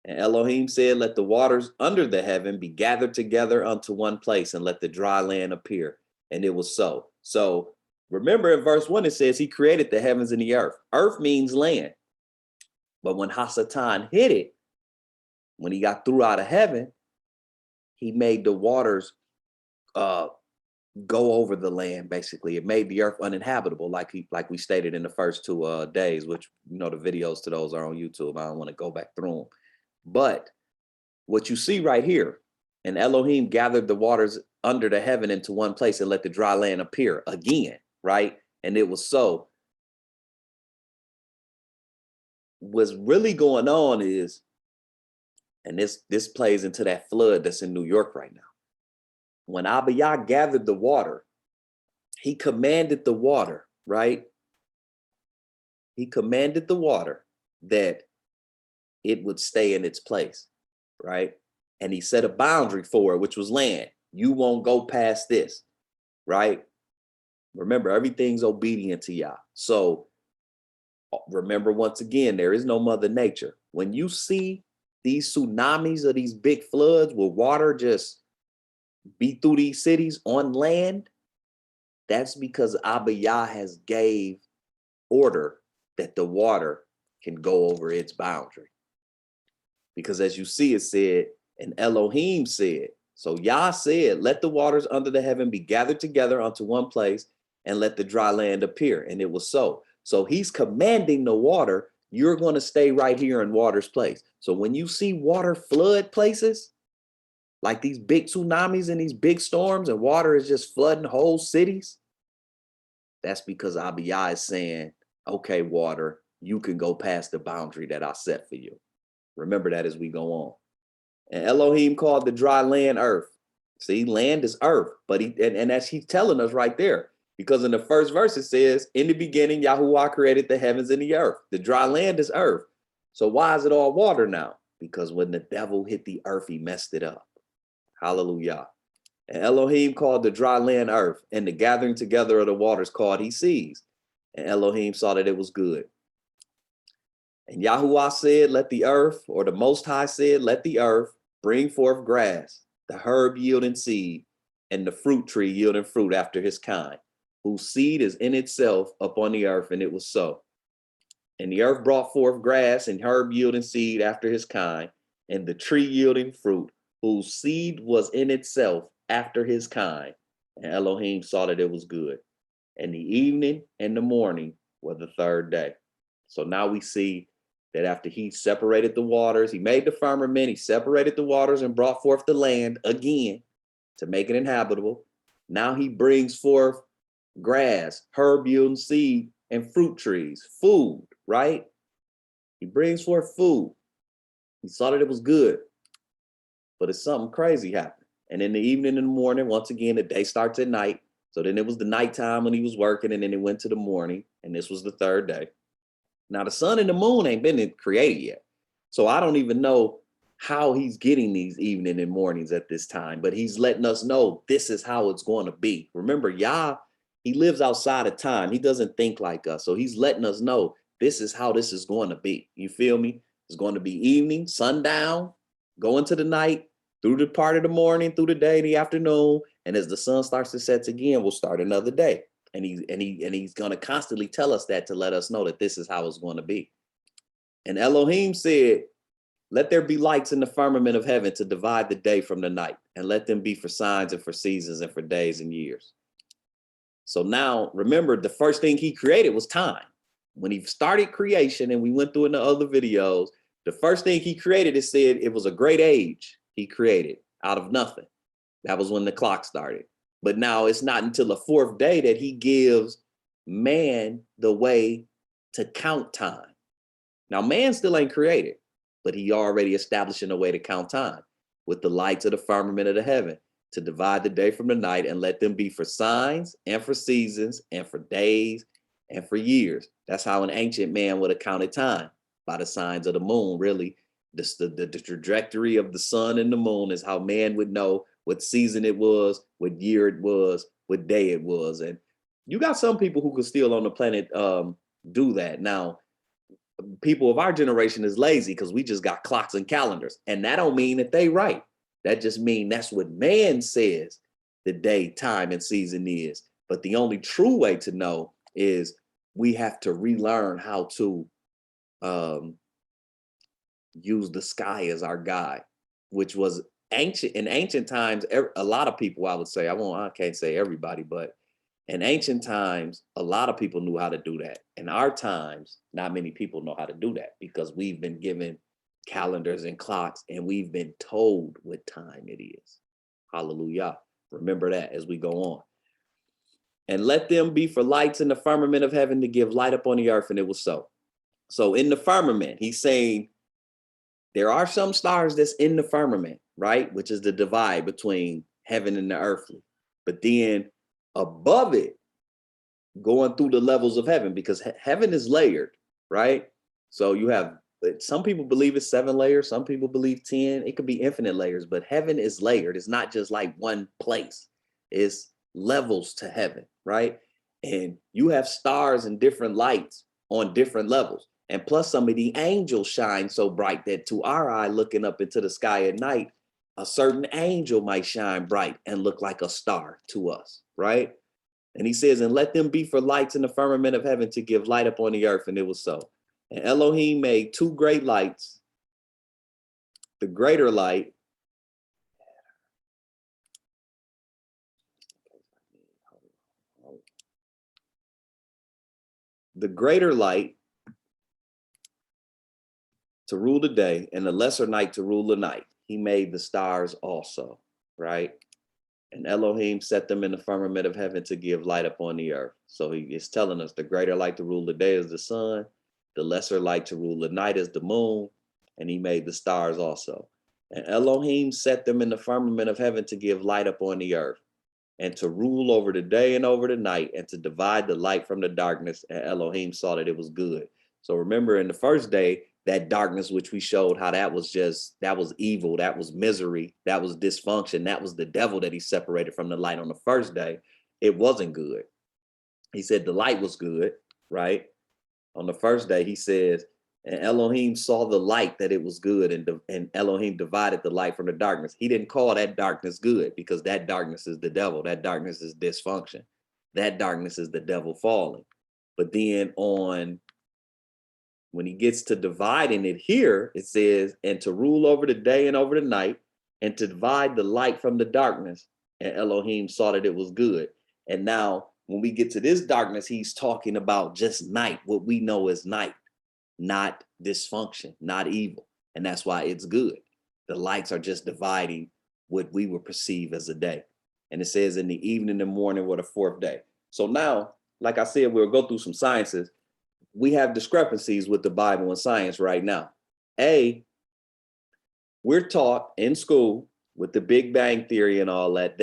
And Elohim said, let the waters under the heaven be gathered together unto one place, and let the dry land appear. And it was so. So remember in verse 1, it says he created the heavens and the earth. Earth means land. But when Hasatan hit it, when he got through out of heaven, he made the waters go over the land, basically. It made the earth uninhabitable, like we stated in the first 2 days, which, you know, the videos to those are on YouTube. I don't want to go back through them. But what you see right here, and Elohim gathered the waters under the heaven into one place and let the dry land appear again, right? And it was so. What's really going on is, and this plays into that flood that's in New York right now. When Abba Yah gathered the water, he commanded the water, right? He commanded the water that it would stay in its place, right? And he set a boundary for it, which was land. You won't go past this, right? Remember, everything's obedient to Yah. So remember, once again, there is no mother nature. When you see these tsunamis or these big floods where water just be through these cities on land, that's because Abba Yah has gave order that the water can go over its boundary. Because as you see, it said, and Elohim said, so Yah said, let the waters under the heaven be gathered together unto one place, and let the dry land appear. And it was so. So he's commanding the water, you're going to stay right here in water's place. So when you see water flood places, like these big tsunamis and these big storms, and water is just flooding whole cities, that's because Abba Yah is saying, okay, water, you can go past the boundary that I set for you. Remember that as we go on. And Elohim called the dry land earth. See, land is earth, but and as he's telling us right there, because in the first verse it says, in the beginning, Yahuwah created the heavens and the earth. The dry land is earth. So why is it all water now? Because when the devil hit the earth, he messed it up. Hallelujah. And Elohim called the dry land earth, and the gathering together of the waters called he seas. And Elohim saw that it was good. And Yahuwah said, let the earth, or the Most High said, let the earth bring forth grass, the herb yielding seed, and the fruit tree yielding fruit after his kind, whose seed is in itself upon the earth. And it was so. And the earth brought forth grass and herb yielding seed after his kind, and the tree yielding fruit, whose seed was in itself after his kind. And Elohim saw that it was good. And the evening and the morning were the third day. So now we see that after he separated the waters, he made the firmament, he separated the waters and brought forth the land again to make it inhabitable. Now he brings forth grass, herb yielding seed, and fruit trees, food, right? He brings forth food. He saw that it was good, but it's something crazy happened. And in the evening and the morning, once again, the day starts at night. So then it was the nighttime when he was working, and then it went to the morning, and this was the third day. Now the sun and the moon ain't been created yet. So I don't even know how he's getting these evening and mornings at this time, but he's letting us know this is how it's going to be. Remember, Yah He lives outside of time. He doesn't think like us. So he's letting us know this is how this is going to be. You feel me? It's going to be evening, sundown, go into the night, through the part of the morning, through the day, the afternoon. And as the sun starts to set again, we'll start another day. And he's going to constantly tell us that to let us know that this is how it's going to be. And Elohim said, let there be lights in the firmament of heaven to divide the day from the night, and let them be for signs and for seasons and for days and years. So now remember, the first thing he created was time. When he started creation, and we went through in the other videos, the first thing he created, it said it was a great age he created out of nothing. That was when the clock started. But now it's not until the fourth day that he gives man the way to count time. Now, man still ain't created, but he already establishing a way to count time with the lights of the firmament of the heaven to divide the day from the night and let them be for signs and for seasons and for days and for years. That's how an ancient man would have counted time, by the signs of the moon, really. The trajectory of the sun and the moon is how man would know what season it was, what year it was, what day it was. And you got some people who could still on the planet do that. Now, people of our generation is lazy because we just got clocks and calendars. And that don't mean that they right. That just means that's what man says the day, time, and season is. But the only true way to know is we have to relearn how to use the sky as our guide, which was ancient. In ancient times, a lot of people, I would say, I can't say everybody, but in ancient times, a lot of people knew how to do that. In our times, not many people know how to do that because we've been given calendars and clocks and we've been told what time it is. Hallelujah. Remember that as we go on. And let them be for lights in the firmament of heaven to give light upon the earth, and it was so. So in the firmament, he's saying there are some stars that's in the firmament, right? Which is the divide between heaven and the earthly. But then above it, going through the levels of heaven, because heaven is layered, right? So you have, some people believe it's 7 layers, some people believe 10, it could be infinite layers, but heaven is layered. It's not just like one place, it's levels to heaven, right? And you have stars and different lights on different levels. And plus some of the angels shine so bright that to our eye looking up into the sky at night, a certain angel might shine bright and look like a star to us, right? And he says, and let them be for lights in the firmament of heaven to give light upon the earth, and it was so. And Elohim made 2 great lights. The greater light, to rule the day, and the lesser night to rule the night. He made the stars also, right? And Elohim set them in the firmament of heaven to give light upon the earth. So he is telling us the greater light to rule the day is the sun, the lesser light to rule the night is the moon, and he made the stars also. And Elohim set them in the firmament of heaven to give light upon the earth, and to rule over the day and over the night, and to divide the light from the darkness. And Elohim saw that it was good. So remember, in the first day, that darkness, which we showed how that was evil, that was misery, that was dysfunction, that was the devil that he separated from the light on the first day. It wasn't good. He said the light was good, right? On the first day, he says, and Elohim saw the light that it was good, and Elohim divided the light from the darkness. He didn't call that darkness good because that darkness is the devil. That darkness is dysfunction. That darkness is the devil falling. But then when he gets to dividing it here, it says, and to rule over the day and over the night, and to divide the light from the darkness. And Elohim saw that it was good. And now when we get to this darkness, he's talking about just night, what we know as night, not dysfunction, not evil. And that's why it's good. The lights are just dividing what we would perceive as a day. And it says in the evening and morning were the 4th day. So now, like I said, we'll go through some sciences. We have discrepancies with the Bible and science right now. We're taught in school with the Big Bang Theory and all that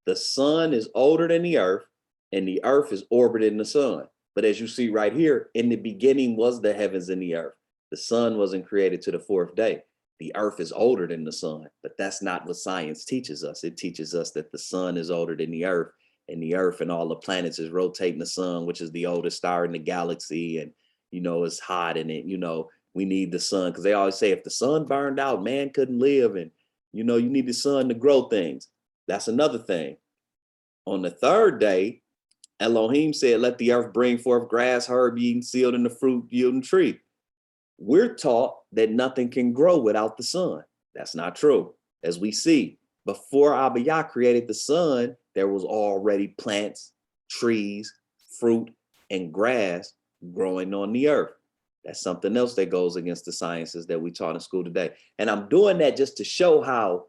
the sun is older than the earth and the earth is orbiting the sun. But as you see right here, in the beginning was the heavens and the earth. The sun wasn't created to the 4th day. The earth is older than the sun, but that's not what science teaches us. It teaches us that the sun is older than the earth and the earth and all the planets is rotating the sun, which is the oldest star in the galaxy. And, it's hot in it. We need the sun, because they always say if the sun burned out, man couldn't live. And, you need the sun to grow things. That's another thing. On the third day, Elohim said, let the earth bring forth grass, herb eating, sealed in the fruit yielding tree. We're taught that nothing can grow without the sun. That's not true. As we see, before Abba Yah created the sun, there was already plants, trees, fruit, and grass growing on the earth. That's something else that goes against the sciences that we taught in school today. And I'm doing that just to show how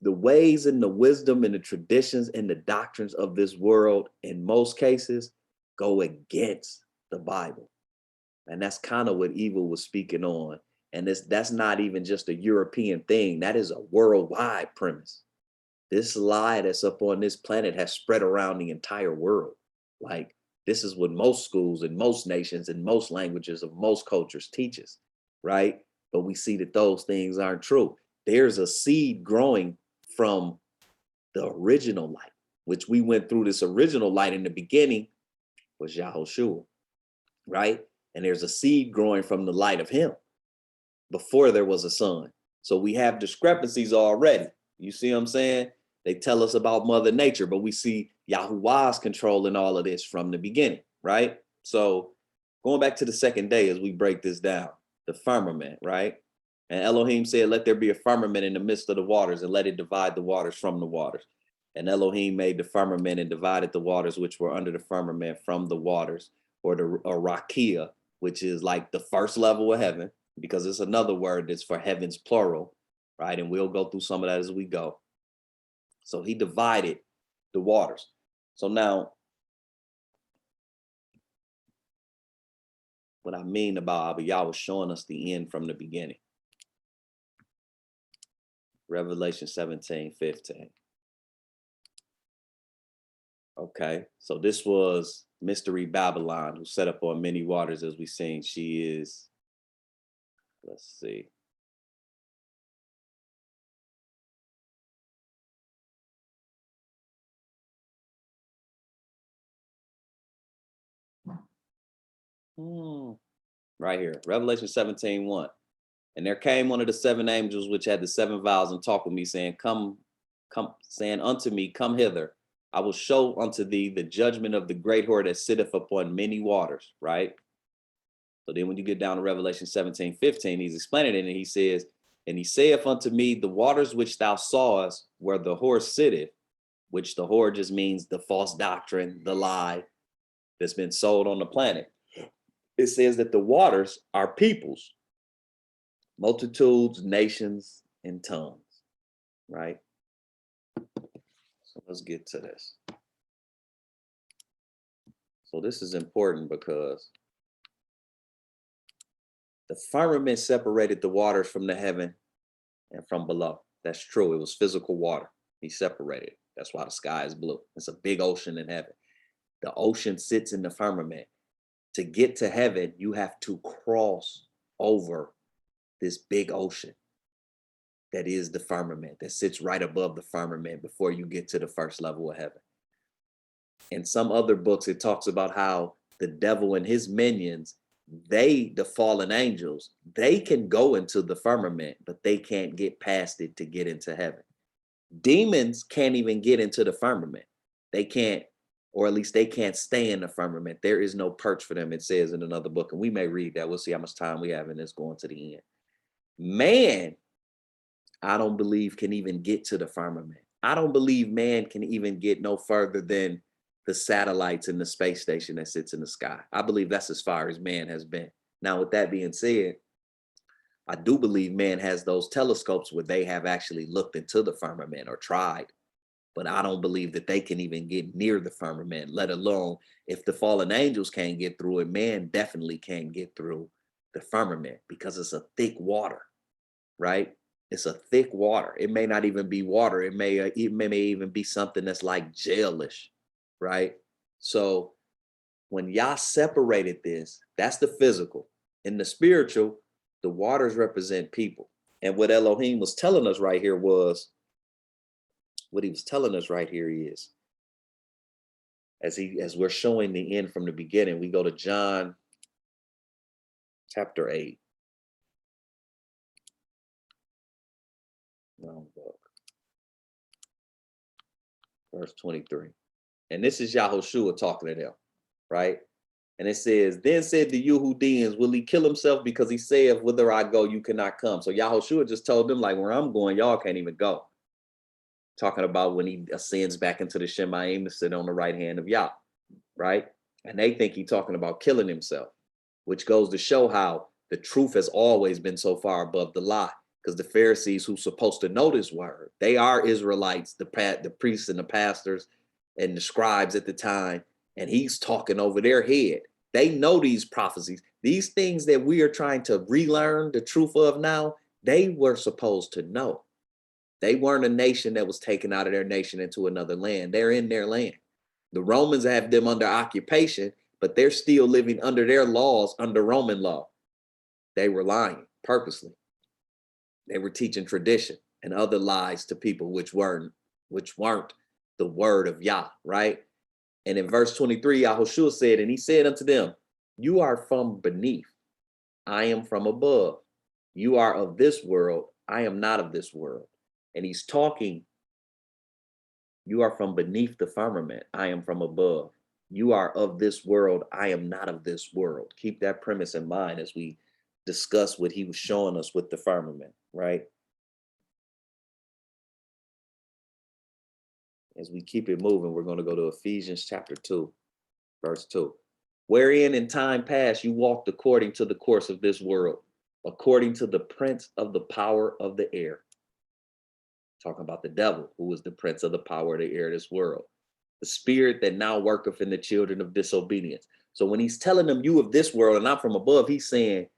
the ways and the wisdom and the traditions and the doctrines of this world, in most cases, go against the Bible. And that's kind of what evil was speaking on. And that's not even just a European thing. That is a worldwide premise. This lie that's up on this planet has spread around the entire world. Like, this is what most schools and most nations and most languages of most cultures teaches, right? But we see that those things aren't true. There's a seed growing from the original light, which we went through. This original light in the beginning was Yahushua, right? And there's a seed growing from the light of him before there was a sun. So we have discrepancies already. You see what I'm saying? They tell us about Mother Nature, but we see Yahuwah's controlling all of this from the beginning, right? So going back to the second day as we break this down, the firmament, right? And Elohim said, let there be a firmament in the midst of the waters, and let it divide the waters from the waters. And Elohim made the firmament and divided the waters which were under the firmament from the waters, or rakia, which is like the first level of heaven, because it's another word that's for heavens plural, right? And we'll go through some of that as we go. So he divided the waters. So now, what I mean about Abba Yah was showing us the end from the beginning. Revelation 17:15. Okay, so this was Mystery Babylon, who set up on many waters, as we've seen. She is, let's see. Right here, Revelation 17:1. And there came one of the seven angels which had the seven vials and talked with me, saying, Come, saying unto me, come hither. I will show unto thee the judgment of the great whore that sitteth upon many waters, right? So then when you get down to Revelation 17:15, he's explaining it, and he says, and he saith unto me, the waters which thou sawest where the whore sitteth, which the whore just means the false doctrine, the lie that's been sold on the planet. It says that the waters are peoples, multitudes, nations, and tongues, right? So let's get to this. So this is important because the firmament separated the waters from the heaven and from below. That's true. It was physical water. He separated. That's why the sky is blue. It's a big ocean in heaven. The ocean sits in the firmament. To get to heaven, you have to cross over this big ocean that is the firmament, that sits right above the firmament before you get to the first level of heaven. In some other books, it talks about how the devil and his minions, the fallen angels, they can go into the firmament, but they can't get past it to get into heaven. Demons can't even get into the firmament. They can't, or at least they can't stay in the firmament. There is no perch for them, it says in another book. And we may read that. We'll see how much time we have in this going to the end. Man, I don't believe can even get to the firmament. I don't believe man can even get no further than the satellites in the space station that sits in the sky. I believe that's as far as man has been. Now, with that being said, I do believe man has those telescopes where they have actually looked into the firmament or tried, but I don't believe that they can even get near the firmament, let alone if the fallen angels can't get through it, man definitely can't get through the firmament because it's a thick water, right? It's a thick water. It may not even be water. It may even be something that's like gelish, right? So when Yah separated this, that's the physical. In the spiritual, the waters represent people. And what Elohim was telling us right here was, what he was telling us right here is, as we're showing the end from the beginning. We go to John chapter 8. Wrong book. Verse 23. And this is Yahushua talking to them, right? And it says, then said the Yehudians, will he kill himself? Because he saith, whither I go, you cannot come. So Yahushua just told them, like, where I'm going, y'all can't even go. Talking about when he ascends back into the Shemayim to sit on the right hand of Yah, right? And they think he's talking about killing himself, which goes to show how the truth has always been so far above the lie. Because the Pharisees who's supposed to know this word, they are Israelites, the priests and the pastors and the scribes at the time, and he's talking over their head. They know these prophecies. These things that we are trying to relearn the truth of now, they were supposed to know. They weren't a nation that was taken out of their nation into another land. They're in their land. The Romans have them under occupation, but they're still living under their laws, under Roman law. They were lying purposely. They were teaching tradition and other lies to people which weren't the word of Yah, right? And in verse 23, Yahushua said, and he said unto them, you are from beneath, I am from above. You are of this world, I am not of this world. And he's talking, you are from beneath the firmament, I am from above. You are of this world, I am not of this world. Keep that premise in mind as we discuss what he was showing us with the firmament, right? As we keep it moving, we're going to go to Ephesians chapter 2, verse 2. Wherein in time past you walked according to the course of this world, according to the prince of the power of the air. Talking about the devil, who is the prince of the power of the air of this world. The spirit that now worketh in the children of disobedience. So when he's telling them you of this world and I'm from above, he's saying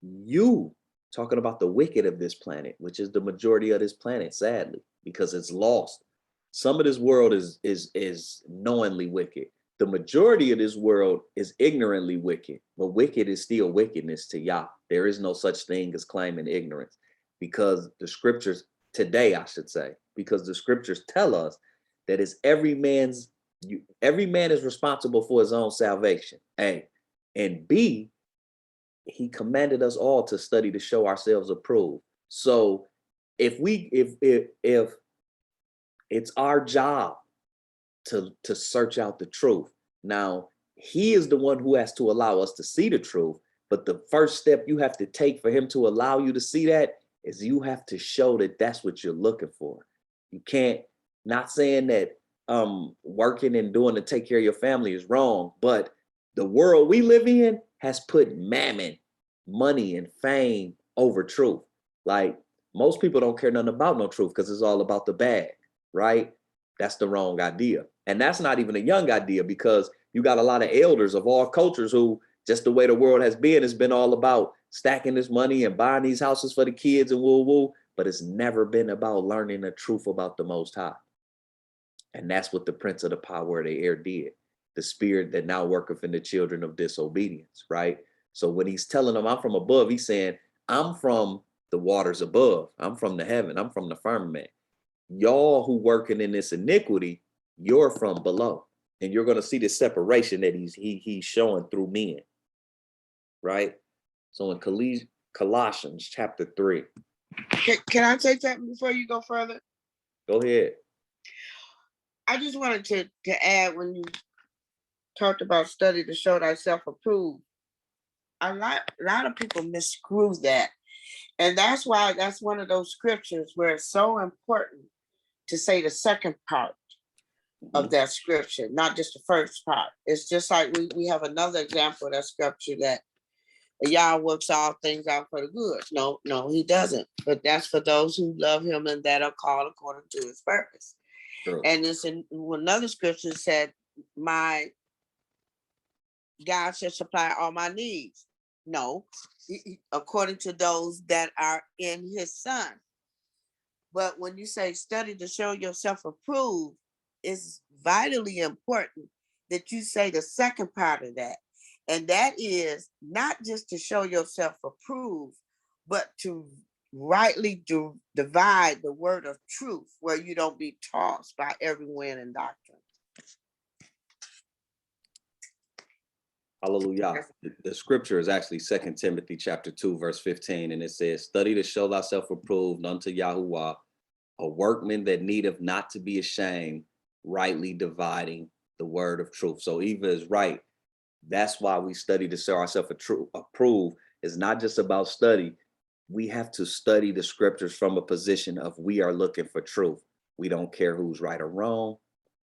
you, talking about the wicked of this planet, which is the majority of this planet, sadly, because it's lost. Some of this world is knowingly wicked. The majority of this world is ignorantly wicked, but wicked is still wickedness to Yah. There is no such thing as claiming ignorance, because the scriptures today, I should say, because the scriptures tell us that it's every man is responsible for his own salvation. A, and B, he commanded us all to study to show ourselves approved. So if it's our job to search out the truth. Now, he is the one who has to allow us to see the truth. But the first step you have to take for him to allow you to see that is you have to show that that's what you're looking for. You can't, not saying that working and doing to take care of your family is wrong, but the world we live in has put mammon, money, and fame over truth. Like, most people don't care nothing about no truth because it's all about the bag, right? That's the wrong idea. And that's not even a young idea, because you got a lot of elders of all cultures who, just the way the world has been all about stacking this money and buying these houses for the kids and woo-woo, but it's never been about learning the truth about the Most High. And that's what the prince of the power of the air did. The spirit that now worketh in the children of disobedience, right? So when he's telling them I'm from above, he's saying, I'm from the waters above. I'm from the heaven. I'm from the firmament. Y'all who working in this iniquity, you're from below. And you're going to see the separation that he's showing through men, right? So in Colossians chapter 3. Can I say something before you go further? Go ahead. I just wanted to add, when you talked about study to show thyself approved, a lot of people miscrew that. And that's why that's one of those scriptures where it's so important to say the second part of that scripture, not just the first part. It's just like we have another example of that scripture that Yah works all things out for the good. No, he doesn't. But that's for those who love him and that are called according to his purpose. True. And it's in another scripture said, my God shall supply all my needs. No, according to those that are in his son. But when you say study to show yourself approved, it's vitally important that you say the second part of that. And that is not just to show yourself approved, but to rightly divide the word of truth, where you don't be tossed by every wind and doctrine. Hallelujah. The scripture is actually 2 Timothy chapter 2, verse 15. And it says, study to show thyself approved unto Yahuwah, a workman that needeth not to be ashamed, rightly dividing the word of truth. So Eva is right. That's why we study to show ourselves approved. It's not just about study. We have to study the scriptures from a position of we are looking for truth. We don't care who's right or wrong.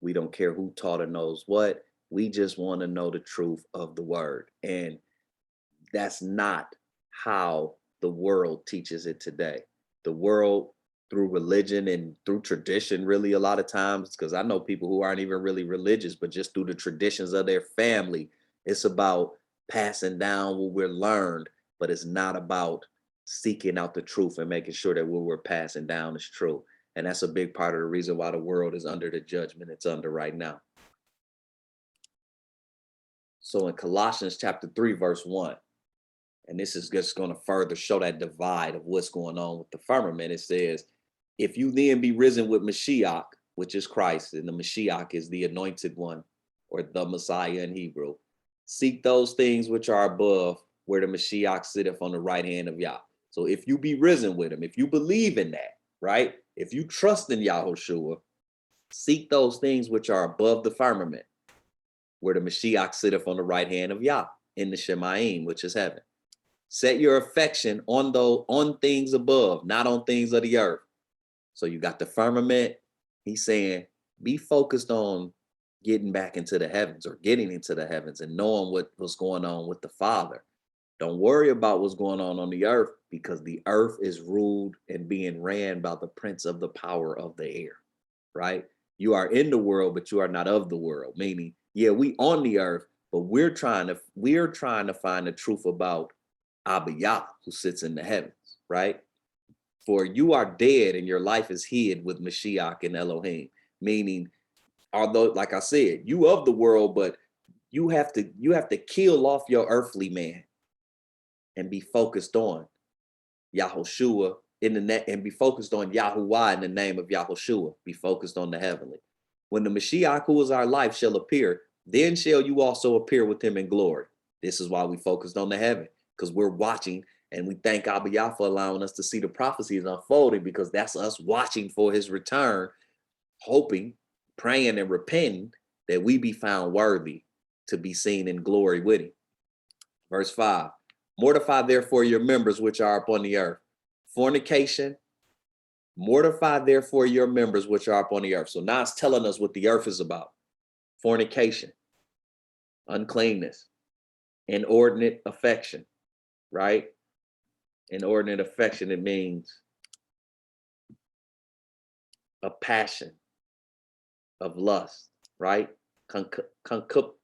We don't care who taught or knows what. We just want to know the truth of the word. And that's not how the world teaches it today. The world, through religion and through tradition, really a lot of times, because I know people who aren't even really religious, but just through the traditions of their family, it's about passing down what we're learned, but it's not about seeking out the truth and making sure that what we're passing down is true. And that's a big part of the reason why the world is under the judgment it's under right now. So in Colossians chapter 3, verse 1, and this is just going to further show that divide of what's going on with the firmament. It says, if you then be risen with Mashiach, which is Christ, and the Mashiach is the anointed one, or the Messiah in Hebrew, seek those things which are above, where the Mashiach sitteth on the right hand of Yah. So if you be risen with him, if you believe in that, right? If you trust in Yahushua, seek those things which are above the firmament, where the Mashiach sitteth on the right hand of Yah, in the Shemaim, which is heaven. Set your affection on things above, not on things of the earth. So you got the firmament. He's saying, be focused on getting back into the heavens, or getting into the heavens and knowing what's going on with the Father. Don't worry about what's going on the earth, because the earth is ruled and being ran by the prince of the power of the air, right? You are in the world, but you are not of the world. Meaning, yeah, we on the earth, but we're trying to find the truth about Abba Yah, who sits in the heavens, right? For you are dead and your life is hid with Mashiach and Elohim. Meaning, although, like I said, you of the world, but you have to kill off your earthly man and be focused on Yahushua in the net, and be focused on Yahuwah in the name of Yahushua. Be focused on the heavenly. When the Mashiach, who is our life, shall appear, then shall you also appear with him in glory. This is why we focused on the heaven, because we're watching, and we thank Abba Yah for allowing us to see the prophecies unfolding, because that's us watching for his return, hoping, praying, and repenting that we be found worthy to be seen in glory with him. Verse 5, mortify therefore your members which are upon the earth. Fornication, mortify therefore your members which are upon the earth. So now it's telling us what the earth is about. Fornication, uncleanness, inordinate affection, right? Inordinate affection, it means a passion of lust, right? Concupiscence,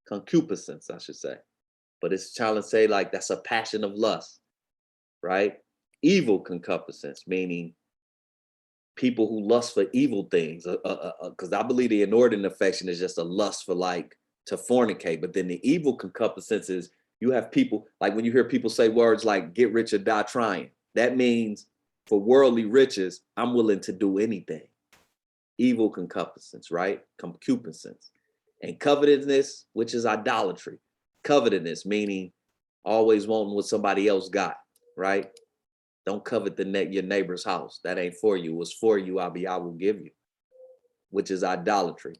concupiscence, I should say. But it's trying to say, like, that's a passion of lust, right? Evil concupiscence, meaning people who lust for evil things. Because I believe the inordinate affection is just a lust for, like, to fornicate. But then the evil concupiscence is, you have people, like when you hear people say words like get rich or die trying, that means for worldly riches, I'm willing to do anything. Evil concupiscence, right? Concupiscence. And covetousness, which is idolatry. Covetousness, meaning always wanting what somebody else got, right? Don't covet your neighbor's house. That ain't for you. What's for you, I will give you, which is idolatry.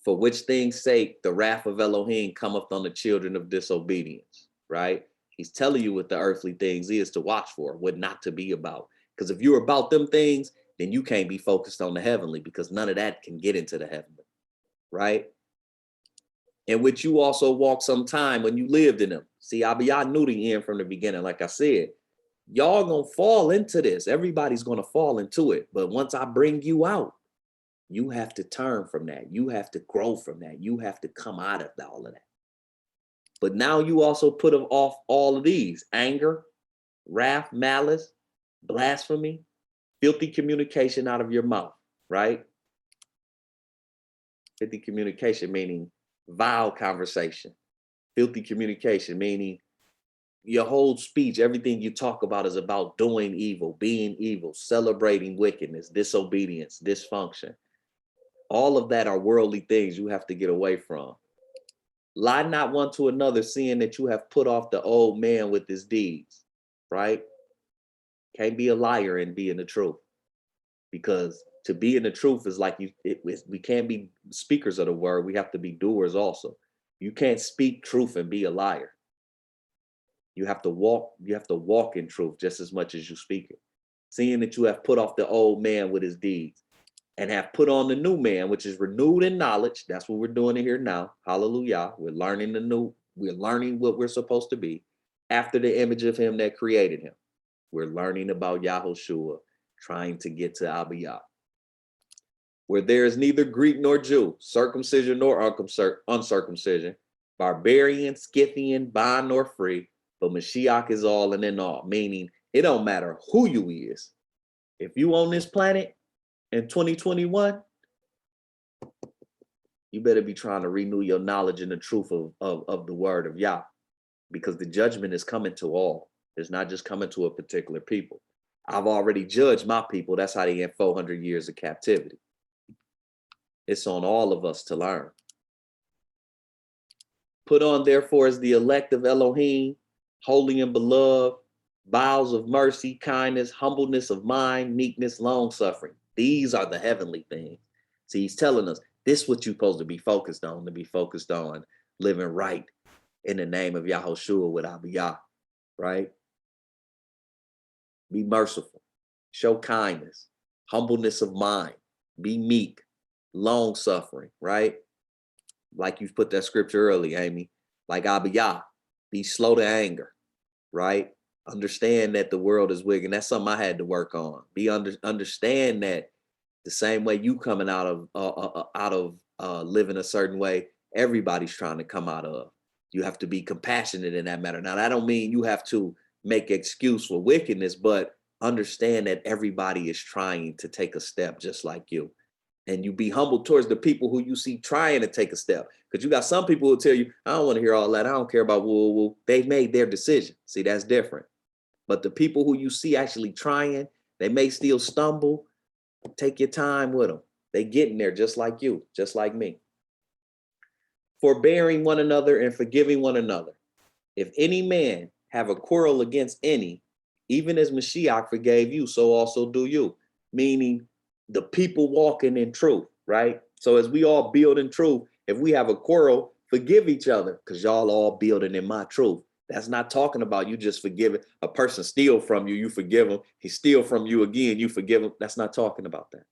For which things sake the wrath of Elohim cometh on the children of disobedience, right? He's telling you what the earthly things is to watch for, what not to be about. Because if you're about them things, then you can't be focused on the heavenly, because none of that can get into the heavenly, right? In which you also walked some time when you lived in them. See, Abba Yah knew the end from the beginning. Like I said, y'all gonna fall into this. Everybody's gonna fall into it. But once I bring you out, you have to turn from that. You have to grow from that. You have to come out of all of that. But now you also put off all of these: anger, wrath, malice, blasphemy, filthy communication out of your mouth, right? Filthy communication, meaning vile conversation. Filthy communication, meaning your whole speech, everything you talk about is about doing evil, being evil, celebrating wickedness, disobedience, dysfunction. All of that are worldly things you have to get away from. Lie not one to another, seeing that you have put off the old man with his deeds, right? Can't be a liar and be in the truth, because to be in the truth is like we can't be speakers of the word. We have to be doers also. You can't speak truth and be a liar. You have to walk in truth just as much as you speak it. Seeing that you have put off the old man with his deeds and have put on the new man, which is renewed in knowledge. That's what we're doing here now. Hallelujah. We're learning we're learning what we're supposed to be after the image of him that created him. We're learning about Yahushua, trying to get to Abba Yah. Where there is neither Greek nor Jew, circumcision nor uncircumcision, barbarian, Scythian, bond nor free, but Mashiach is all and in all, meaning it don't matter who you is. If you on this planet in 2021, you better be trying to renew your knowledge and the truth of the word of Yah, because the judgment is coming to all. It's not just coming to a particular people. I've already judged my people. That's how they end 400 years of captivity. It's on all of us to learn. Put on, therefore, as the elect of Elohim, holy and beloved, bowels of mercy, kindness, humbleness of mind, meekness, long-suffering. These are the heavenly things. See, he's telling us this is what you're supposed to be focused on, living right in the name of Yahushua with Abba Yah, right? Be merciful, show kindness, humbleness of mind, be meek, long-suffering, right? Like you've put that scripture early, Amy, like Abba Yah, be slow to anger, right? Understand that the world is wicked. And that's something I had to work on. Understand that the same way you coming out of living a certain way, everybody's trying to come out of. You have to be compassionate in that matter. Now, that don't mean you have to make excuse for wickedness, but understand that everybody is trying to take a step just like you. And you be humble towards the people who you see trying to take a step. Because you got some people who tell you, I don't want to hear all that. I don't care about woo. They've made their decision. See, that's different. But the people who you see actually trying, they may still stumble. Take your time with them. They getting there just like you, just like me. Forbearing one another and forgiving one another. If any man have a quarrel against any, even as Mashiach forgave you, so also do you. Meaning the people walking in truth, right? So as we all build in truth, if we have a quarrel, forgive each other, because y'all all building in my truth. That's not talking about you just forgiving a person steal from you, you forgive him. He steal from you again, you forgive him. That's not talking about that.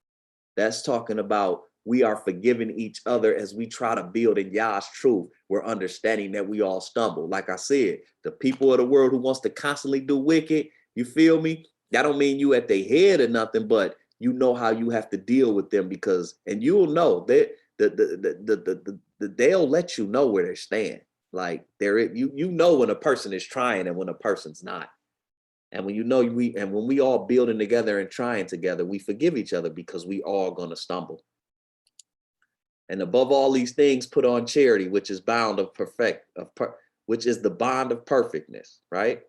That's talking about we are forgiving each other as we try to build in Yah's truth. We're understanding that we all stumble. Like I said, the people of the world who wants to constantly do wicked, you feel me? That don't mean you at their head or nothing, but you know how you have to deal with them, because, and you'll know that they'll let you know where they stand. Like you know when a person is trying and when a person's not. And when you know when we all building together and trying together, we forgive each other because we all gonna stumble. And above all these things, put on charity, which is which is the bond of perfectness, right?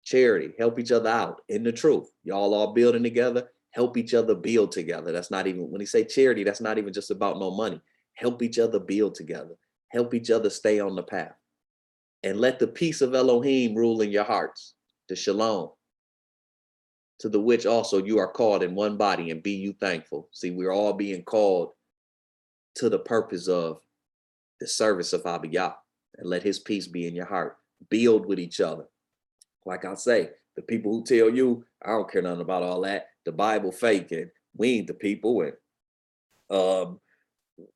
Charity, help each other out in the truth. Y'all all building together, help each other build together. That's not even, when he say charity, that's not even just about no money. Help each other build together. Help each other stay on the path. And let the peace of Elohim rule in your hearts, the Shalom, to the which also you are called in one body, and be you thankful. See, we're all being called to the purpose of the service of Abba Yah, and let his peace be in your heart. Build with each other. Like I say, the people who tell you, I don't care nothing about all that, the Bible fake, and we ain't the people, and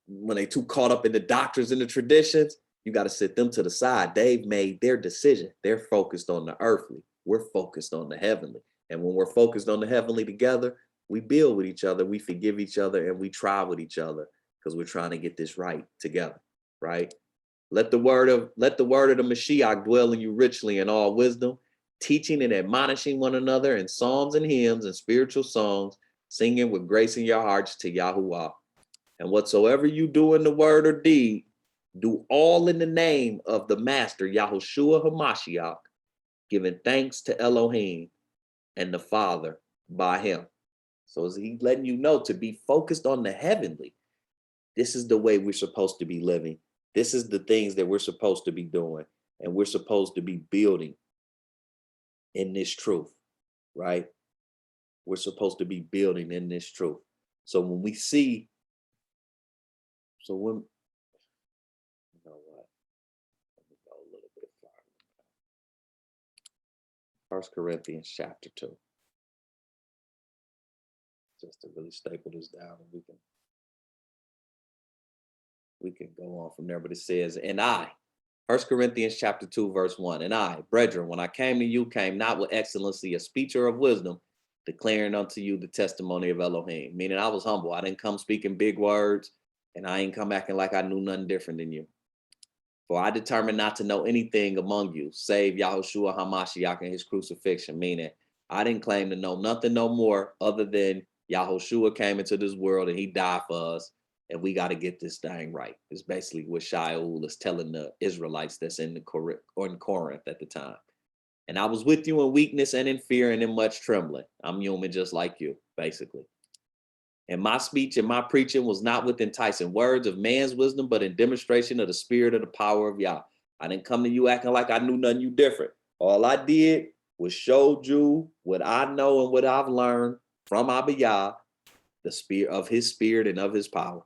when they too caught up in the doctrines and the traditions, you got to sit them to the side. They've made their decision. They're focused on the earthly. We're focused on the heavenly. And when we're focused on the heavenly together, we build with each other, we forgive each other, and we try with each other, because we're trying to get this right together, right? Let the word of the Mashiach dwell in you richly in all wisdom, teaching and admonishing one another in psalms and hymns and spiritual songs, singing with grace in your hearts to Yahuwah. And whatsoever you do in the word or deed, do all in the name of the Master Yahushua HaMashiach, giving thanks to Elohim and the Father by him. So he's letting you know to be focused on the heavenly. This is the way we're supposed to be living. This is the things that we're supposed to be doing. And we're supposed to be building in this truth, right? We're supposed to be building in this truth. So when we see, you know what? Let me go a little bit farther. 1 Corinthians chapter 2. Just to really staple this down, and we can go on from there. But it says, and I, 1 Corinthians chapter 2, verse 1, and I, brethren, when I came to you, came not with excellency of speech or of wisdom, declaring unto you the testimony of Elohim. Meaning I was humble. I didn't come speaking big words, and I ain't come acting like I knew nothing different than you. For I determined not to know anything among you, save Yahushua HaMashiach and his crucifixion. Meaning I didn't claim to know nothing no more other than Yahushua came into this world and he died for us, and we got to get this thing right. It's basically what Shaul is telling the Israelites that's in Corinth at the time. And I was with you in weakness and in fear and in much trembling. I'm human just like you, basically. And my speech and my preaching was not with enticing words of man's wisdom, but in demonstration of the spirit of the power of Yah. I didn't come to you acting like I knew nothing you different. All I did was showed you what I know and what I've learned from Abba Yah, the spirit of his spirit and of his power.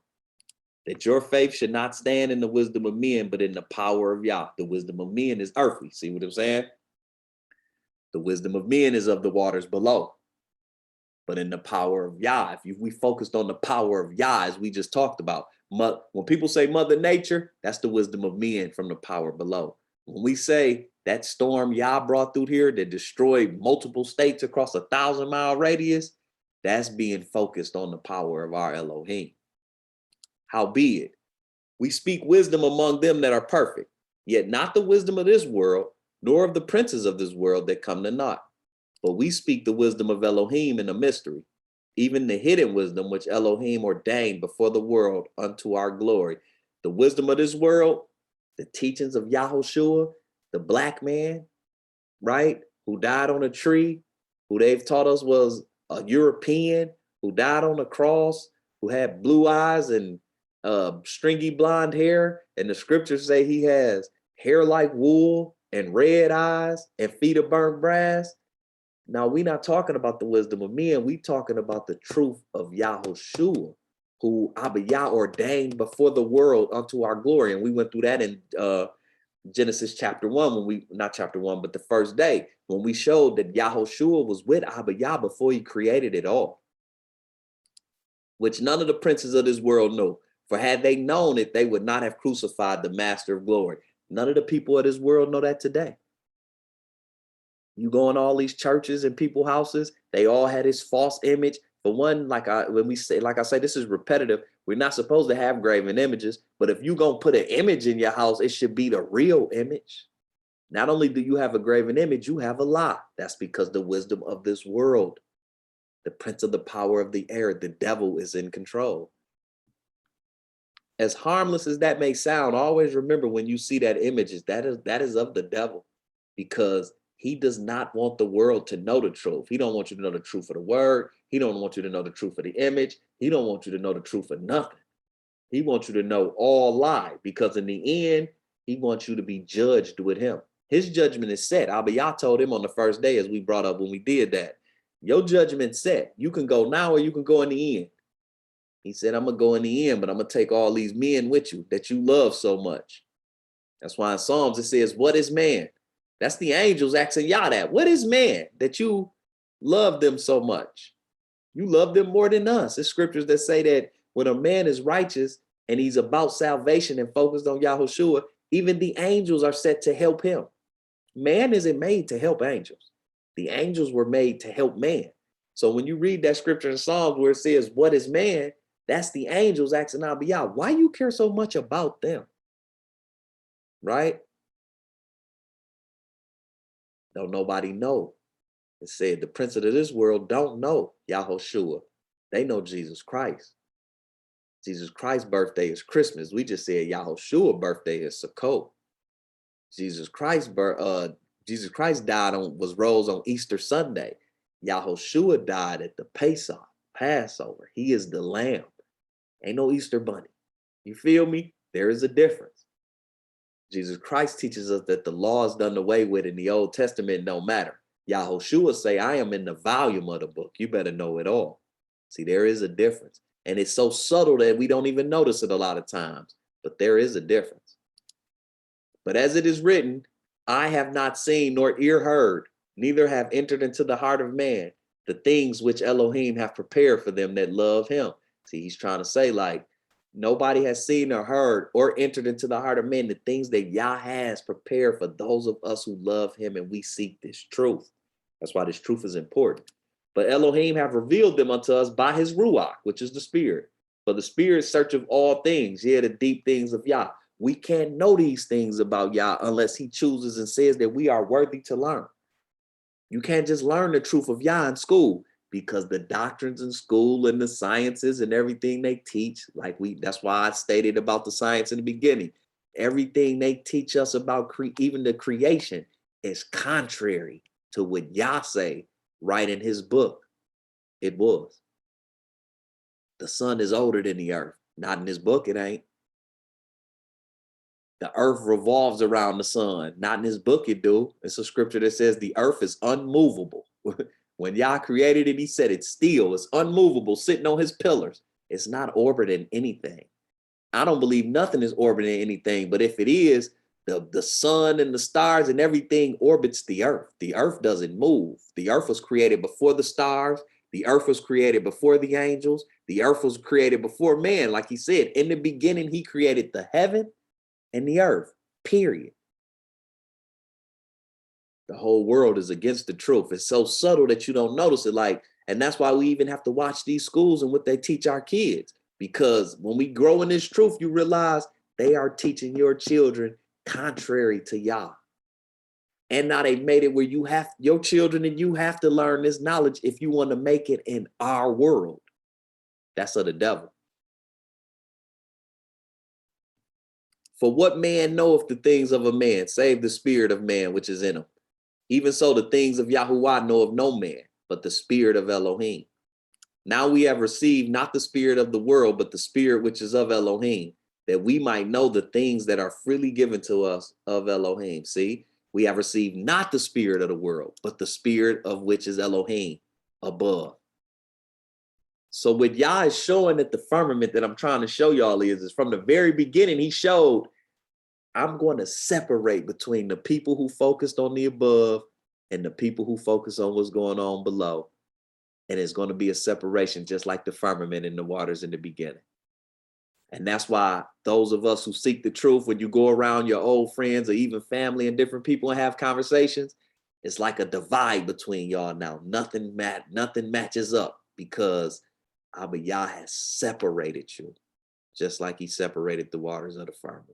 That your faith should not stand in the wisdom of men, but in the power of Yah. The wisdom of men is earthly. See what I'm saying? The wisdom of men is of the waters below. But in the power of Yah, if we focused on the power of Yah, as we just talked about, when people say Mother Nature, that's the wisdom of men from the power below. When we say that storm Yah brought through here that destroyed multiple states across a 1,000-mile radius, that's being focused on the power of our Elohim. Howbeit, we speak wisdom among them that are perfect, yet not the wisdom of this world, nor of the princes of this world that come to naught. But we speak the wisdom of Elohim in a mystery, even the hidden wisdom which Elohim ordained before the world unto our glory. The wisdom of this world, the teachings of Yahushua, the black man, right, who died on a tree, who they've taught us was a European, who died on a cross, who had blue eyes and stringy blonde hair. And the scriptures say he has hair like wool and red eyes and feet of burnt brass. Now, we're not talking about the wisdom of men. We're talking about the truth of Yahushua, who Abba Yah ordained before the world unto our glory. And we went through that in Genesis chapter 1, not chapter 1, but the first day, when we showed that Yahushua was with Abba Yah before he created it all, which none of the princes of this world knew. For had they known it, they would not have crucified the master of glory. None of the people of this world know that today. You go in all these churches and people houses, they all had this false image. For one, like I say, this is repetitive. We're not supposed to have graven images, but if you're gonna put an image in your house, it should be the real image. Not only do you have a graven image, you have a lie. That's because the wisdom of this world, the prince of the power of the air, the devil is in control. As harmless as that may sound, always remember when you see that image, that is of the devil, because he does not want the world to know the truth. He don't want you to know the truth of the word. He don't want you to know the truth of the image. He don't want you to know the truth of nothing. He wants you to know all lie, because in the end, he wants you to be judged with him. His judgment is set. Abba Yah told him on the first day, as we brought up when we did that, your judgment's set. You can go now or you can go in the end. He said, I'm going to go in the end, but I'm going to take all these men with you that you love so much. That's why in Psalms it says, what is man? That's the angels asking Yah that. What is man that you love them so much? You love them more than us. There's scriptures that say that when a man is righteous and he's about salvation and focused on Yahushua, even the angels are set to help him. Man isn't made to help angels. The angels were made to help man. So when you read that scripture in Psalms where it says, what is man? That's the angels asking Abba Yah, why you care so much about them? Right? Don't nobody know. It said the princes of this world don't know Yahushua. They know Jesus Christ. Jesus Christ's birthday is Christmas. We just said Yahushua's birthday is Sukkot. Jesus Christ rose on Easter Sunday. Yahushua died at the Pesach, Passover. He is the lamb. Ain't no Easter bunny. You feel me? There is a difference. Jesus Christ teaches us that the law is done away with in the Old Testament no matter. Yahushua say, I am in the volume of the book. You better know it all. See, there is a difference. And it's so subtle that we don't even notice it a lot of times. But there is a difference. But as it is written, I have not seen nor ear heard, neither have entered into the heart of man the things which Elohim have prepared for them that love him. See, he's trying to say, like, nobody has seen or heard or entered into the heart of man the things that Yah has prepared for those of us who love him and we seek this truth. That's why this truth is important. But Elohim have revealed them unto us by his Ruach, which is the Spirit. For the Spirit searcheth all things, yea, the deep things of Yah. We can't know these things about Yah unless he chooses and says that we are worthy to learn. You can't just learn the truth of Yah in school, because the doctrines in school and the sciences and everything they teach, that's why I stated about the science in the beginning. Everything they teach us about even the creation is contrary to what Yah say right in his book. It was. The sun is older than the earth. Not in his book, it ain't. The earth revolves around the sun. Not in his book it do. It's a scripture that says the earth is unmovable. When Yah created it, he said it's still, it's unmovable, sitting on his pillars. It's not orbiting anything. I don't believe nothing is orbiting anything, but if it is, the sun and the stars and everything orbits the earth. The earth doesn't move. The earth was created before the stars. The earth was created before the angels. The earth was created before man. Like he said, in the beginning, he created the heaven and the earth, period. The whole world is against the truth. It's so subtle that you don't notice it. And that's why we even have to watch these schools and what they teach our kids. Because when we grow in this truth, you realize they are teaching your children contrary to Yah. And now they made it where your children and you have to learn this knowledge if you want to make it in our world. That's of the devil. For what man knoweth the things of a man, save the spirit of man which is in him? Even so, the things of Yahuwah know of no man, but the spirit of Elohim. Now we have received not the spirit of the world, but the spirit which is of Elohim, that we might know the things that are freely given to us of Elohim. See, we have received not the spirit of the world, but the spirit of which is Elohim above. So what Yah is showing at the firmament that I'm trying to show y'all is from the very beginning, he showed, I'm going to separate between the people who focused on the above and the people who focus on what's going on below. And it's going to be a separation, just like the firmament and the waters in the beginning. And that's why those of us who seek the truth, when you go around your old friends or even family and different people and have conversations, it's like a divide between y'all now. Nothing matches up because Abba Yah has separated you, just like he separated the waters of the firmament.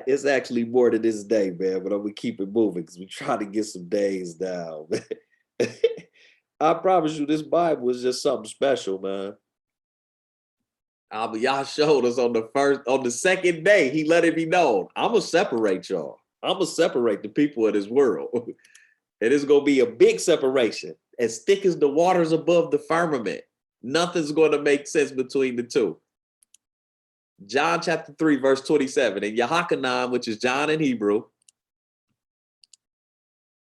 It's actually more to this day, man, but I'm gonna keep it moving because we try to get some days down, man. I promise you, this Bible is just something special, man. Abba Yah showed us on the second day, he let it be known. I'm gonna separate y'all. I'm gonna separate the people of this world. And it's gonna be a big separation, as thick as the waters above the firmament. Nothing's gonna make sense between the two. John chapter 3, verse 27, and Yahachanan, which is John in Hebrew.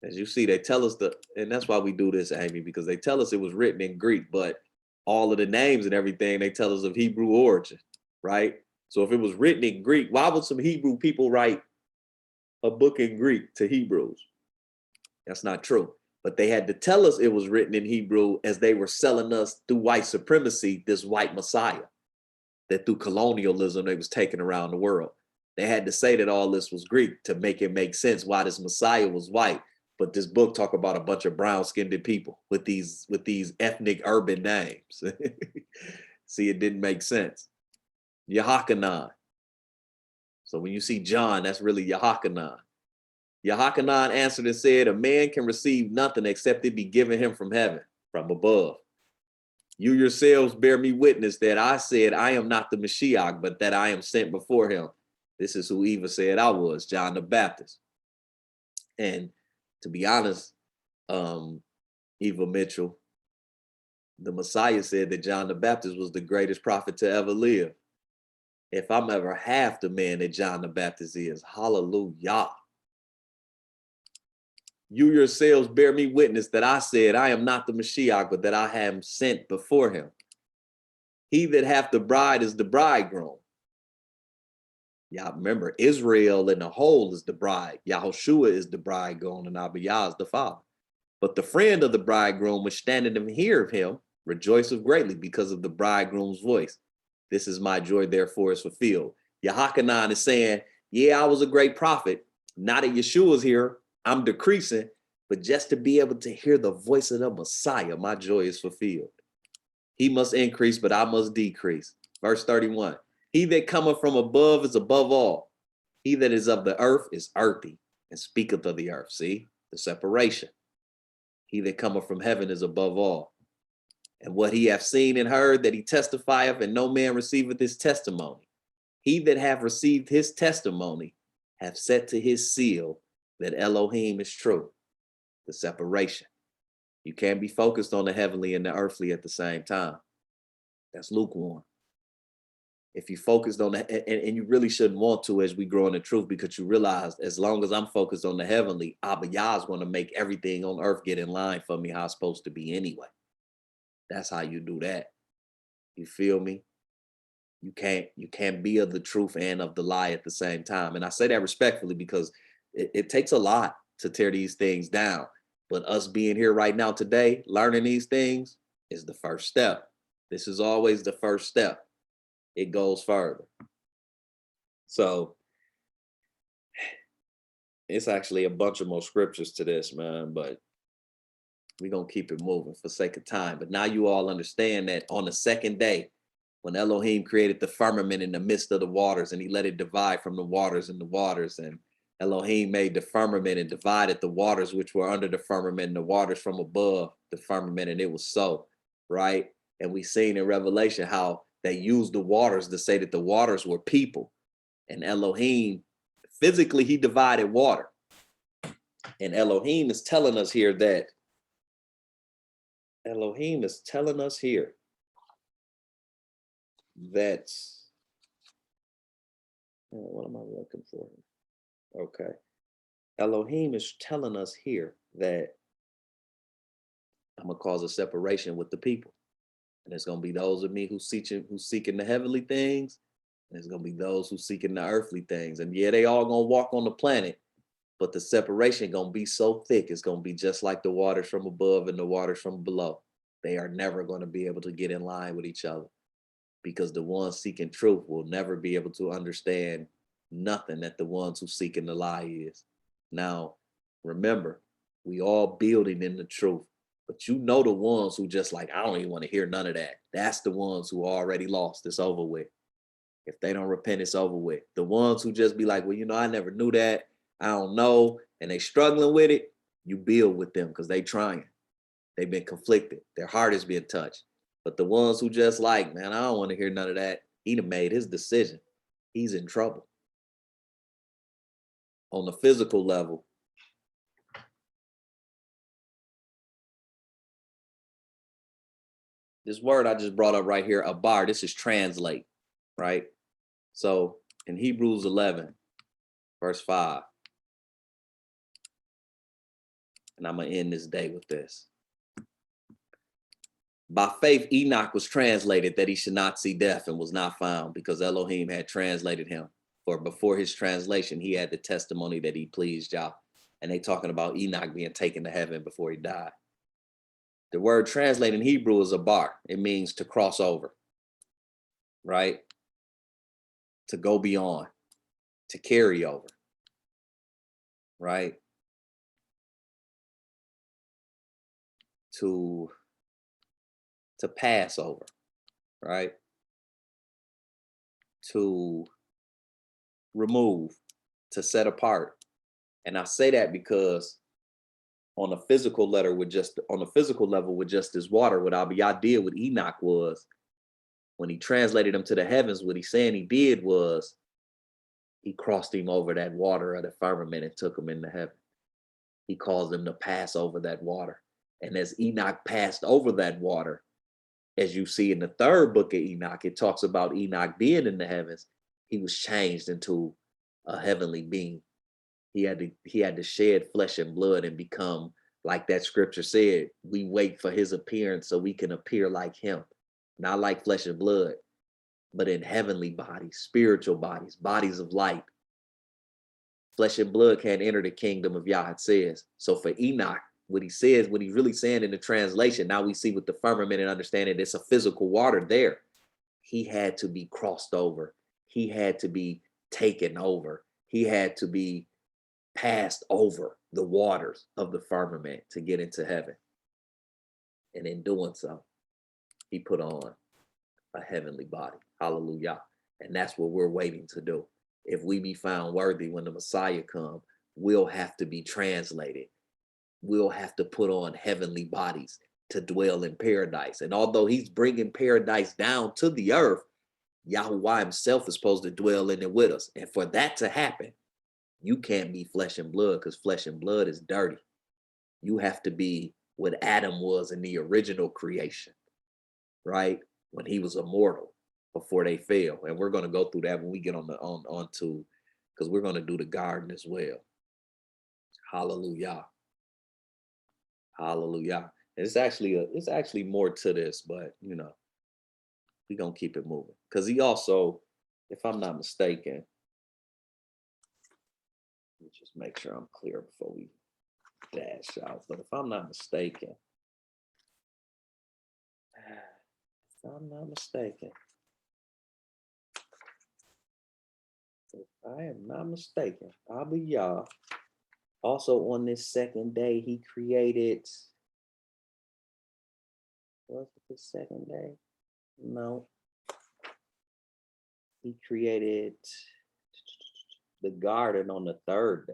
As you see, they tell us and that's why we do this, Amy, because they tell us it was written in Greek, but all of the names and everything, they tell us of Hebrew origin, right? So if it was written in Greek, why would some Hebrew people write a book in Greek to Hebrews? That's not true. But they had to tell us it was written in Hebrew as they were selling us through white supremacy, this white Messiah, that through colonialism, they was taking around the world. They had to say that all this was Greek to make it make sense why this Messiah was white. But this book talk about a bunch of brown-skinned people with these ethnic urban names. See, it didn't make sense. Yahachanan. So when you see John, that's really Yahachanan. Yahachanan answered and said, a man can receive nothing except it be given him from heaven, from above. You yourselves bear me witness that I said, I am not the Mashiach, but that I am sent before him. This is who Eva said I was, John the Baptist. And to be honest, Eva Mitchell, The Messiah said that John the Baptist was the greatest prophet to ever live. If I'm ever half the man that John the Baptist is, hallelujah. You yourselves bear me witness that I said, I am not the Mashiach, but that I am sent before him. He that hath the bride is the bridegroom. Y'all remember, Israel in the whole is the bride. Yahushua is the bridegroom, and Abba Yah is the father. But the friend of the bridegroom, which standeth and hear of him, rejoiceth greatly because of the bridegroom's voice. This is my joy, therefore is fulfilled. Yahachanan is saying, yeah, I was a great prophet. Now that Yeshua's here, I'm decreasing, but just to be able to hear the voice of the Messiah, my joy is fulfilled. He must increase, but I must decrease. Verse 31, he that cometh from above is above all. He that is of the earth is earthy and speaketh of the earth. See, the separation. He that cometh from heaven is above all. And what he hath seen and heard that he testifieth, and no man receiveth his testimony. He that hath received his testimony hath set to his seal that Elohim is true. The separation. You can't be focused on the heavenly and the earthly at the same time. That's lukewarm. If you focused on that, and you really shouldn't want to as we grow in the truth, because you realize as long as I'm focused on the heavenly, Abba Yah is going to make everything on earth get in line for me how it's supposed to be anyway. That's how you do that. You feel me? You can't be of the truth and of the lie at the same time. And I say that respectfully because it takes a lot to tear these things down. But us being here right now today, learning these things is the first step. This is always the first step. It goes further. So it's actually a bunch of more scriptures to this, man, but we're going to keep it moving for sake of time. But now you all understand that on the second day, when Elohim created the firmament in the midst of the waters, and he let it divide from the waters and the waters, and Elohim made the firmament and divided the waters which were under the firmament and the waters from above the firmament, and it was so, right? And we seen in Revelation how they used the waters to say that the waters were people. And Elohim, physically, he divided water. And Elohim is telling us here that what am I looking for? Okay. Elohim is telling us here that I'm going to cause a separation with the people. And there's going to be those of me who's seeking the heavenly things. And there's going to be those who seeking the earthly things. And yeah, they all going to walk on the planet. But the separation going to be so thick, it's going to be just like the waters from above and the waters from below. They are never going to be able to get in line with each other, because the ones seeking truth will never be able to understand nothing that the ones who seeking the lie is. Now, remember, we all building in the truth, but you know the ones who just like, I don't even want to hear none of that. That's the ones who already lost. It's over with. If they don't repent, it's over with. The ones who just be like, well, you know, I never knew that. I don't know. And they struggling with it. You build with them because they trying. They've been conflicted. Their heart is being touched. But the ones who just like, man, I don't want to hear none of that. He done made his decision. He's in trouble. On the physical level, this word I just brought up right here, abar, this is translate, right? So in Hebrews 11, verse 5, and I'm going to end this day with this. By faith, Enoch was translated that he should not see death and was not found, because Elohim had translated him. For before his translation, he had the testimony that he pleased Yah. And they talking about Enoch being taken to heaven before he died. The word translated in Hebrew is abar. It means to cross over, right? To go beyond, to carry over, right? To pass over, right? To remove, to set apart. And I say that because on a physical level with just this water, what Abba Yah did with Enoch was, when he translated him to the heavens, what he's saying he did was he crossed him over that water of the firmament and took him into heaven. He caused him to pass over that water. And as Enoch passed over that water, as you see in the third book of Enoch, it talks about Enoch being in the heavens. He was changed into a heavenly being. He had to shed flesh and blood and become, like that scripture said, we wait for his appearance so we can appear like him, not like flesh and blood, but in heavenly bodies, spiritual bodies, bodies of light. Flesh and blood can't enter the kingdom of Yah, it says. So for Enoch, what he says, what he's really saying in the translation, now we see with the firmament and understanding it's a physical water there. He had to be crossed over. He had to be taken over. He had to be passed over the waters of the firmament to get into heaven. And in doing so, he put on a heavenly body. Hallelujah. And that's what we're waiting to do. If we be found worthy when the Messiah comes, we'll have to be translated. We'll have to put on heavenly bodies to dwell in paradise. And although he's bringing paradise down to the earth, Yahuwah himself is supposed to dwell in it with us. And for that to happen, you can't be flesh and blood, because flesh and blood is dirty. You have to be what Adam was in the original creation, right? When he was immortal before they fell. And we're going to go through that when we get onto, because we're going to do the garden as well. Hallelujah. Hallelujah. And it's actually more to this, but you know, we're going to keep it moving. Because he also, if I'm not mistaken, let me just make sure I'm clear before we dash out. But if I'm not mistaken, Abba Yah, also on this second day, he created, was it the second day? No. He created the garden on the third day.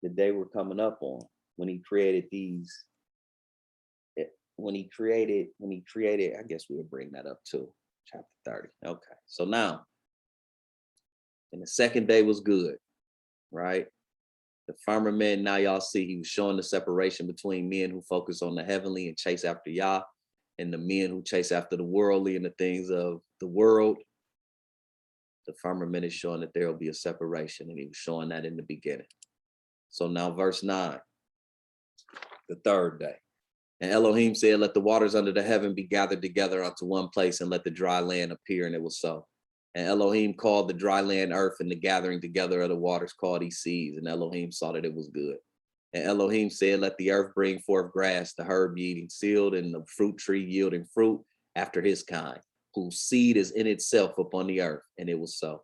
The day we're coming up on, when he created these, when he created, I guess we'll bring that up too, chapter 30. Okay, so now, and the second day was good, right? The firmament, now y'all see, he was showing the separation between men who focus on the heavenly and chase after Yah, and the men who chase after the worldly and the things of the world. The firmament is showing that there will be a separation, and he was showing that in the beginning. So now verse 9, the third day. And Elohim said, let the waters under the heaven be gathered together unto one place, and let the dry land appear, and it was so. And Elohim called the dry land earth, and the gathering together of the waters called he seas. And Elohim saw that it was good. And Elohim said, let the earth bring forth grass, the herb yielding seed, and the fruit tree yielding fruit after his kind, whose seed is in itself upon the earth. And it was so.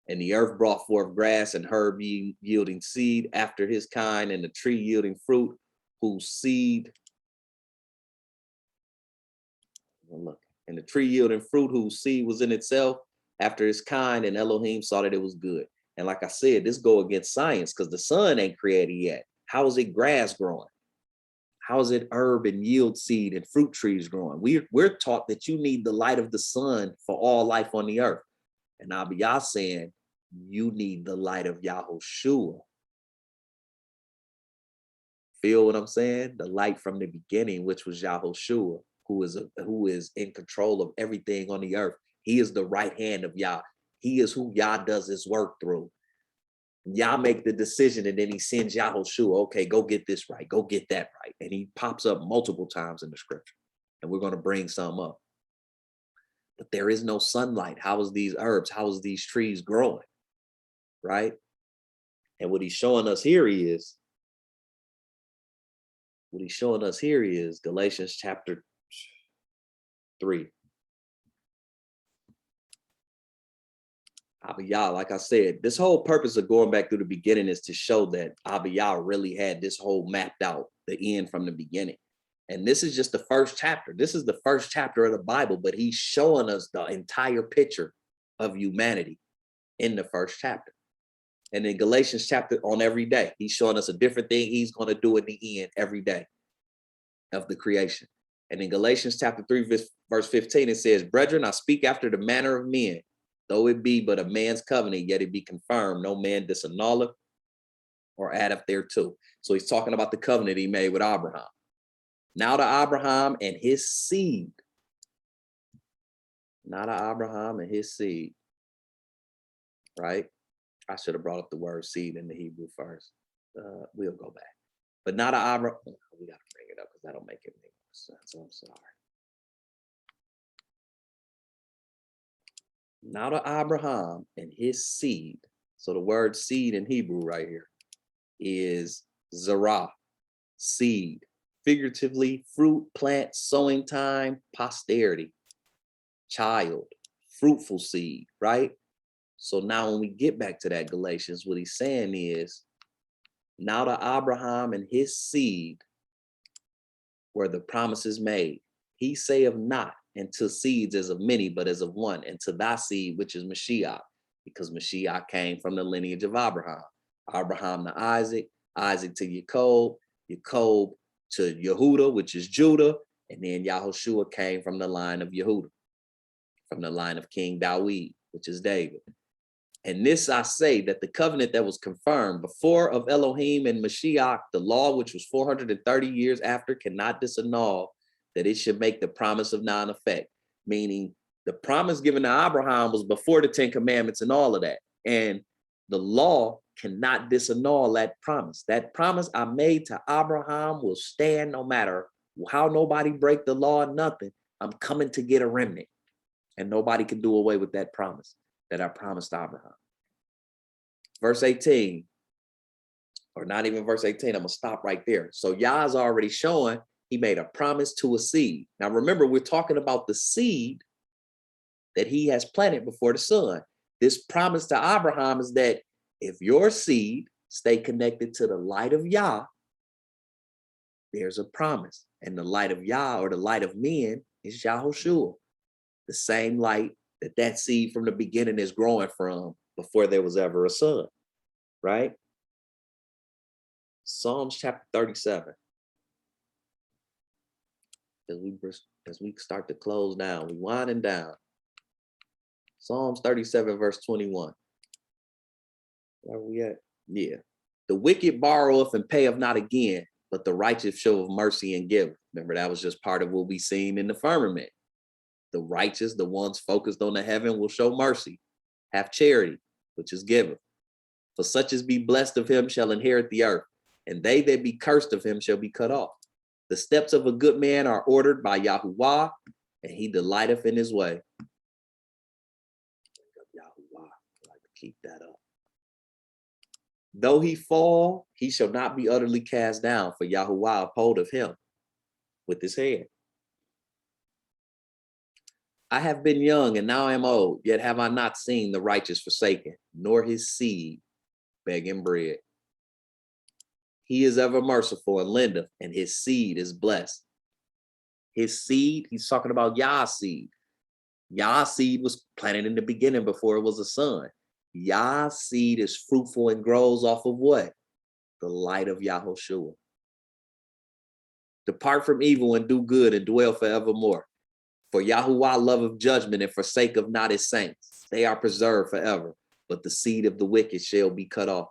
And the earth brought forth grass and herb yielding seed after his kind, and the tree yielding fruit, whose seed, look, and the tree yielding fruit, whose seed was in itself after his kind, and Elohim saw that it was good. And like I said, this go against science, because the sun ain't created yet. How is it grass growing? How is it herb and yield seed and fruit trees growing? We're taught that you need the light of the sun for all life on the earth. And Abba Yah saying, you need the light of Yahushua. Feel what I'm saying? The light from the beginning, which was Yahushua, who is in control of everything on the earth. He is the right hand of Yah. He is who Yah does his work through. Yah make the decision, and then he sends Yahushua, okay, go get this right, go get that right. And he pops up multiple times in the scripture. And we're going to bring some up. But there is no sunlight. How is these herbs? How is these trees growing? Right? And what he's showing us here is Galatians chapter 3. Abba Yah, like I said, this whole purpose of going back through the beginning is to show that Abba Yah really had this whole mapped out, the end from the beginning. And this is just the first chapter. This is the first chapter of the Bible, but he's showing us the entire picture of humanity in the first chapter. And in Galatians chapter, on every day, he's showing us a different thing he's going to do in the end every day of the creation. And in Galatians chapter 3, verse 15, it says, brethren, I speak after the manner of men, though it be but a man's covenant, yet it be confirmed, no man disannulleth or addeth thereto. So he's talking about the covenant he made with Abraham. Now to Abraham and his seed. Now to Abraham and his seed. Right? I should have brought up the word seed in the Hebrew first. We'll go back. But now to Abraham. We got to bring it up because that'll make it make sense. So I'm sorry. Now to Abraham and his seed. So the word seed in Hebrew right here is zarah, seed. Figuratively, fruit, plant, sowing time, posterity, child, fruitful seed, right? So now when we get back to that Galatians, what he's saying is, now to Abraham and his seed were the promises made. He saith not, and to seeds as of many, but as of one, and to thy seed, which is Mashiach, because Mashiach came from the lineage of Abraham. Abraham to Isaac, Isaac to Jacob, Jacob to Yehuda, which is Judah, and then Yahushua came from the line of Yehuda, from the line of King Dawid, which is David. And this I say, that the covenant that was confirmed before of Elohim and Mashiach, the law which was 430 years after, cannot disannul, that it should make the promise of non-effect. Meaning the promise given to Abraham was before the 10 Commandments and all of that. And the law cannot disannul that promise. That promise I made to Abraham will stand no matter how nobody break the law or nothing. I'm coming to get a remnant. And nobody can do away with that promise that I promised Abraham. Verse 18, or not even verse 18, I'm gonna stop right there. So Yah's already showing he made a promise to a seed. Now remember, we're talking about the seed that he has planted before the sun. This promise to Abraham is that if your seed stay connected to the light of Yah, there's a promise. And the light of Yah, or the light of men, is Yahushua. The same light that seed from the beginning is growing from before there was ever a sun, right? Psalms chapter 37. As we start to close down, we winding down. Psalms 37, verse 21. Where are we at? Yeah. The wicked borroweth and payeth not again, but the righteous showeth mercy and giveth. Remember, that was just part of what we seen in the firmament. The righteous, the ones focused on the heaven, will show mercy, have charity, which is given. For such as be blessed of him shall inherit the earth, and they that be cursed of him shall be cut off. The steps of a good man are ordered by Yahuwah, and he delighteth in his way. Yahuwah, I like to keep that up. Though he fall, he shall not be utterly cast down, for Yahuwah upholdeth him with his hand. I have been young and now I am old, yet have I not seen the righteous forsaken, nor his seed begging bread. He is ever merciful and lendeth, and his seed is blessed. His seed, he's talking about Yah's seed. Yah's seed was planted in the beginning before it was a sun. Yah's seed is fruitful and grows off of what? The light of Yahushua. Depart from evil and do good and dwell forevermore. For Yahuwah loveth judgment and forsaketh not his saints. They are preserved forever, but the seed of the wicked shall be cut off.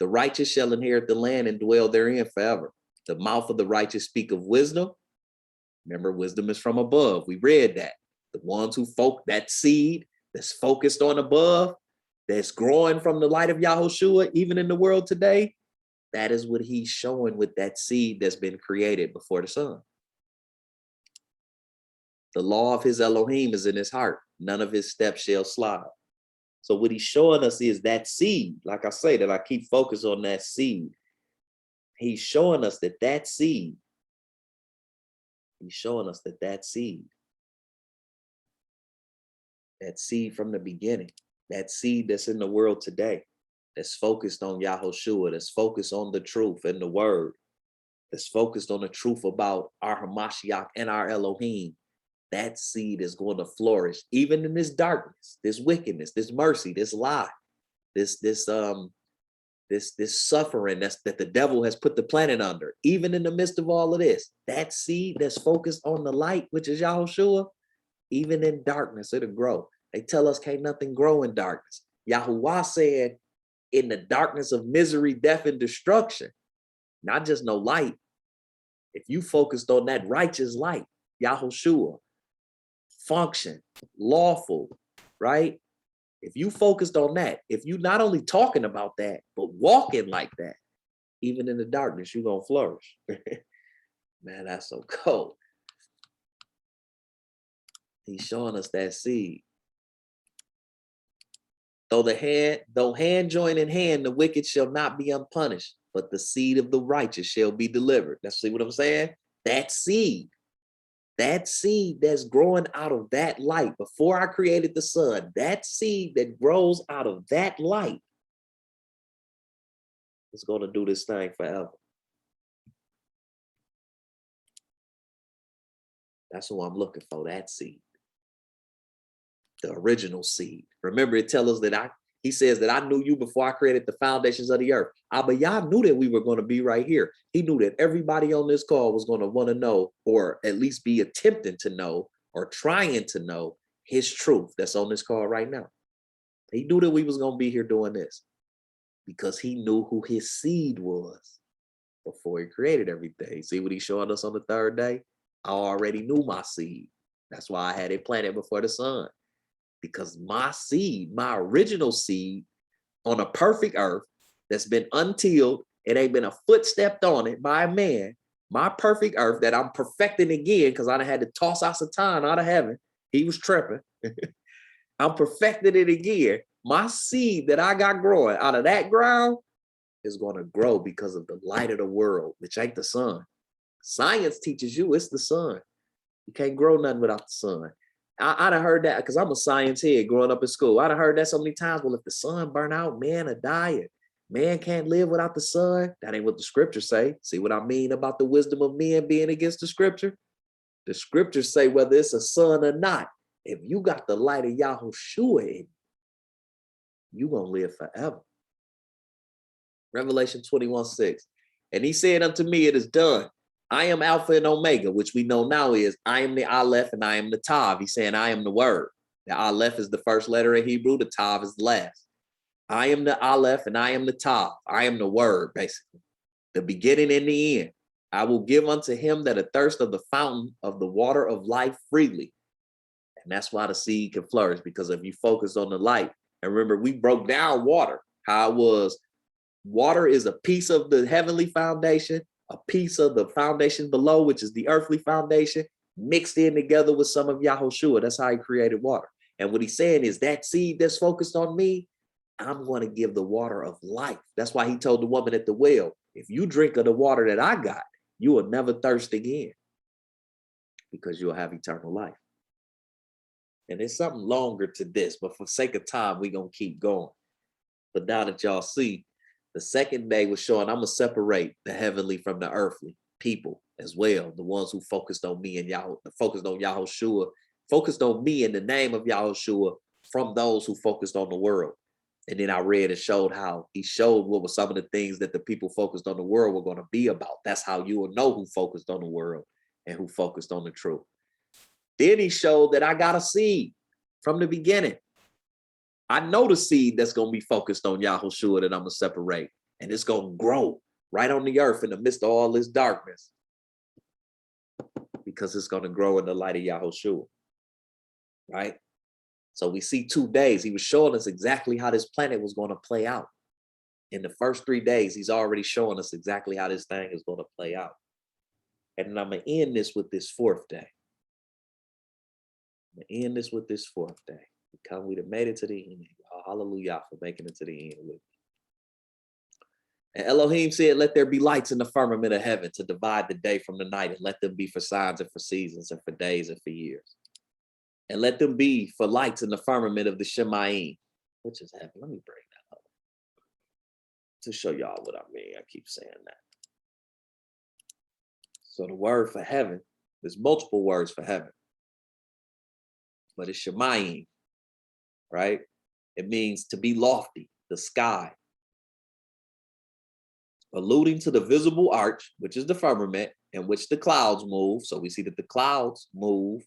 The righteous shall inherit the land and dwell therein forever. The mouth of the righteous speak of wisdom. Remember, wisdom is from above. We read that. The ones who that seed that's focused on above, that's growing from the light of Yahushua, even in the world today, that is what he's showing with that seed that's been created before the sun. The law of his Elohim is in his heart. None of his steps shall slide. So what he's showing us is that seed. Like I say, that I keep focused on that seed. He's showing us that seed. He's showing us that seed from the beginning, that seed that's in the world today, that's focused on Yahushua, that's focused on the truth and the word, that's focused on the truth about our Hamashiach and our Elohim. That seed is going to flourish even in this darkness, this wickedness, this mercy, this lie, this suffering that the devil has put the planet under. Even in the midst of all of this, that seed that's focused on the light, which is Yahushua, even in darkness, it'll grow. They tell us can't nothing grow in darkness. Yahuwah said, in the darkness of misery, death, and destruction, not just no light. If you focused on that righteous light, Yahushua, function, lawful, right? If you focused on that, if you not only talking about that, but walking like that, even in the darkness, you're going to flourish. Man, that's so cold. He's showing us that seed. Though hand join in hand, the wicked shall not be unpunished, but the seed of the righteous shall be delivered. Let's see what I'm saying? That seed that's growing out of that light before I created the sun, that seed that grows out of that light is going to do this thing forever. That's what I'm looking for, that seed. The original seed. Remember, it tells us that he says that I knew you before I created the foundations of the earth. Abba Yah knew that we were going to be right here. He knew that everybody on this call was going to want to know, or at least be attempting to know, or trying to know his truth that's on this call right now. He knew that we was going to be here doing this because he knew who his seed was before he created everything. See what he's showing us on the third day? I already knew my seed. That's why I had it planted before the sun. Because my seed, my original seed on a perfect earth that's been untilled, it ain't been a foot stepped on it by a man, my perfect earth that I'm perfecting again because I done had to toss Satan out of heaven. He was tripping. I'm perfecting it again. My seed that I got growing out of that ground is going to grow because of the light of the world, which ain't the sun. Science teaches you it's the sun. You can't grow nothing without the sun. I done heard that because I'm a science head growing up in school. I done heard that so many times. Well, if the sun burn out, man will die. Man can't live without the sun. That ain't what the scriptures say. See what I mean about the wisdom of men being against the scripture? The scriptures say whether it's a sun or not, if you got the light of Yahushua in you going to live forever. Revelation 21:6. And he said unto me, it is done. I am Alpha and Omega, which we know now is I am the Aleph and I am the Tav. He's saying I am the word. The Aleph is the first letter in Hebrew. The Tav is the last. I am the Aleph and I am the Tav. I am the word, basically. The beginning and the end. I will give unto him that athirst of the fountain of the water of life freely. And that's why the seed can flourish, because if you focus on the light. And remember, we broke down water, how it was. Water is a piece of the heavenly foundation, a piece of the foundation below, which is the earthly foundation, mixed in together with some of Yahushua. That's how he created water. And what he's saying is that seed that's focused on me, I'm going to give the water of life. That's why he told the woman at the well, if you drink of the water that I got, you will never thirst again because you'll have eternal life. And there's something longer to this, but for sake of time, we're going to keep going. But now that y'all see, the second day was showing I'm going to separate the heavenly from the earthly people as well. The ones who focused on me and Yahweh, focused on Yahushua, focused on me in the name of Yahushua from those who focused on the world. And then I read and showed how he showed what were some of the things that the people focused on the world were going to be about. That's how you will know who focused on the world and who focused on the truth. Then he showed that I got a seed from the beginning. I know the seed that's going to be focused on Yahushua that I'm going to separate. And it's going to grow right on the earth in the midst of all this darkness. Because it's going to grow in the light of Yahushua. Right? So we see 2 days. He was showing us exactly how this planet was going to play out. In the first 3 days, he's already showing us exactly how this thing is going to play out. And then I'm going to end this with this 4th day. I'm going to end this with this 4th day. We have made it to the end. Hallelujah for making it to the end with me. And Elohim said, let there be lights in the firmament of heaven to divide the day from the night, and let them be for signs and for seasons and for days and for years. And let them be for lights in the firmament of the Shemayim, which is heaven. Let me bring that up to show y'all what I mean. I keep saying that. So the word for heaven, there's multiple words for heaven, but it's Shemayim, right? It means to be lofty, the sky, alluding to the visible arch, which is the firmament, in which the clouds move. So we see that the clouds move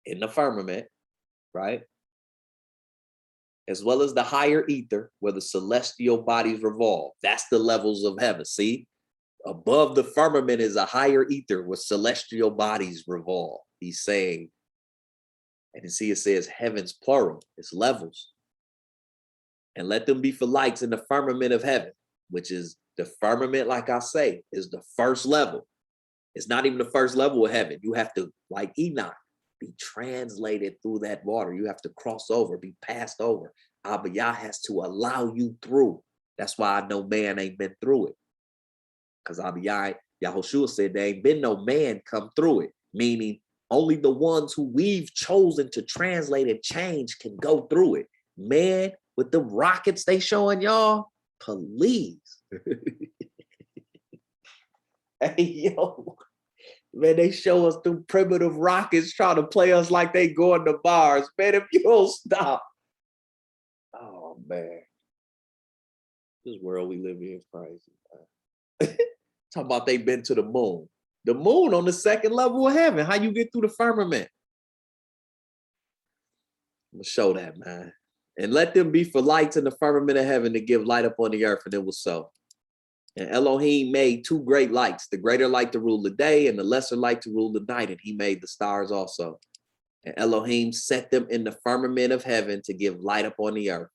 in the firmament, right? As well as the higher ether, where the celestial bodies revolve. That's the levels of heaven. See, Above the firmament is a higher ether where celestial bodies revolve. He's saying, and you see it says heavens plural, it's levels. And let them be for lights in the firmament of heaven, which is the firmament, like I say, is the first level. It's not even the first level of heaven. You have to, like Enoch, be translated through that water. You have to cross over, be passed over. Abba Yah has to allow you through. That's why I know man ain't been through it. Because Abba Yah, Yahushua said there ain't been no man come through it, meaning only the ones who we've chosen to translate and change can go through it. Man, with the rockets they showing y'all, please. Hey, yo, man, they show us through primitive rockets trying to play us like they going to bars. Man, if you don't stop. Oh, man. This world we live in is crazy, man. Talking about they been to the moon. The moon on the second level of heaven. How you get through the firmament? I'm going to show that, man. And let them be for lights in the firmament of heaven to give light upon the earth, and it was so. And Elohim made two great lights, the greater light to rule the day and the lesser light to rule the night, and he made the stars also. And Elohim set them in the firmament of heaven to give light upon the earth,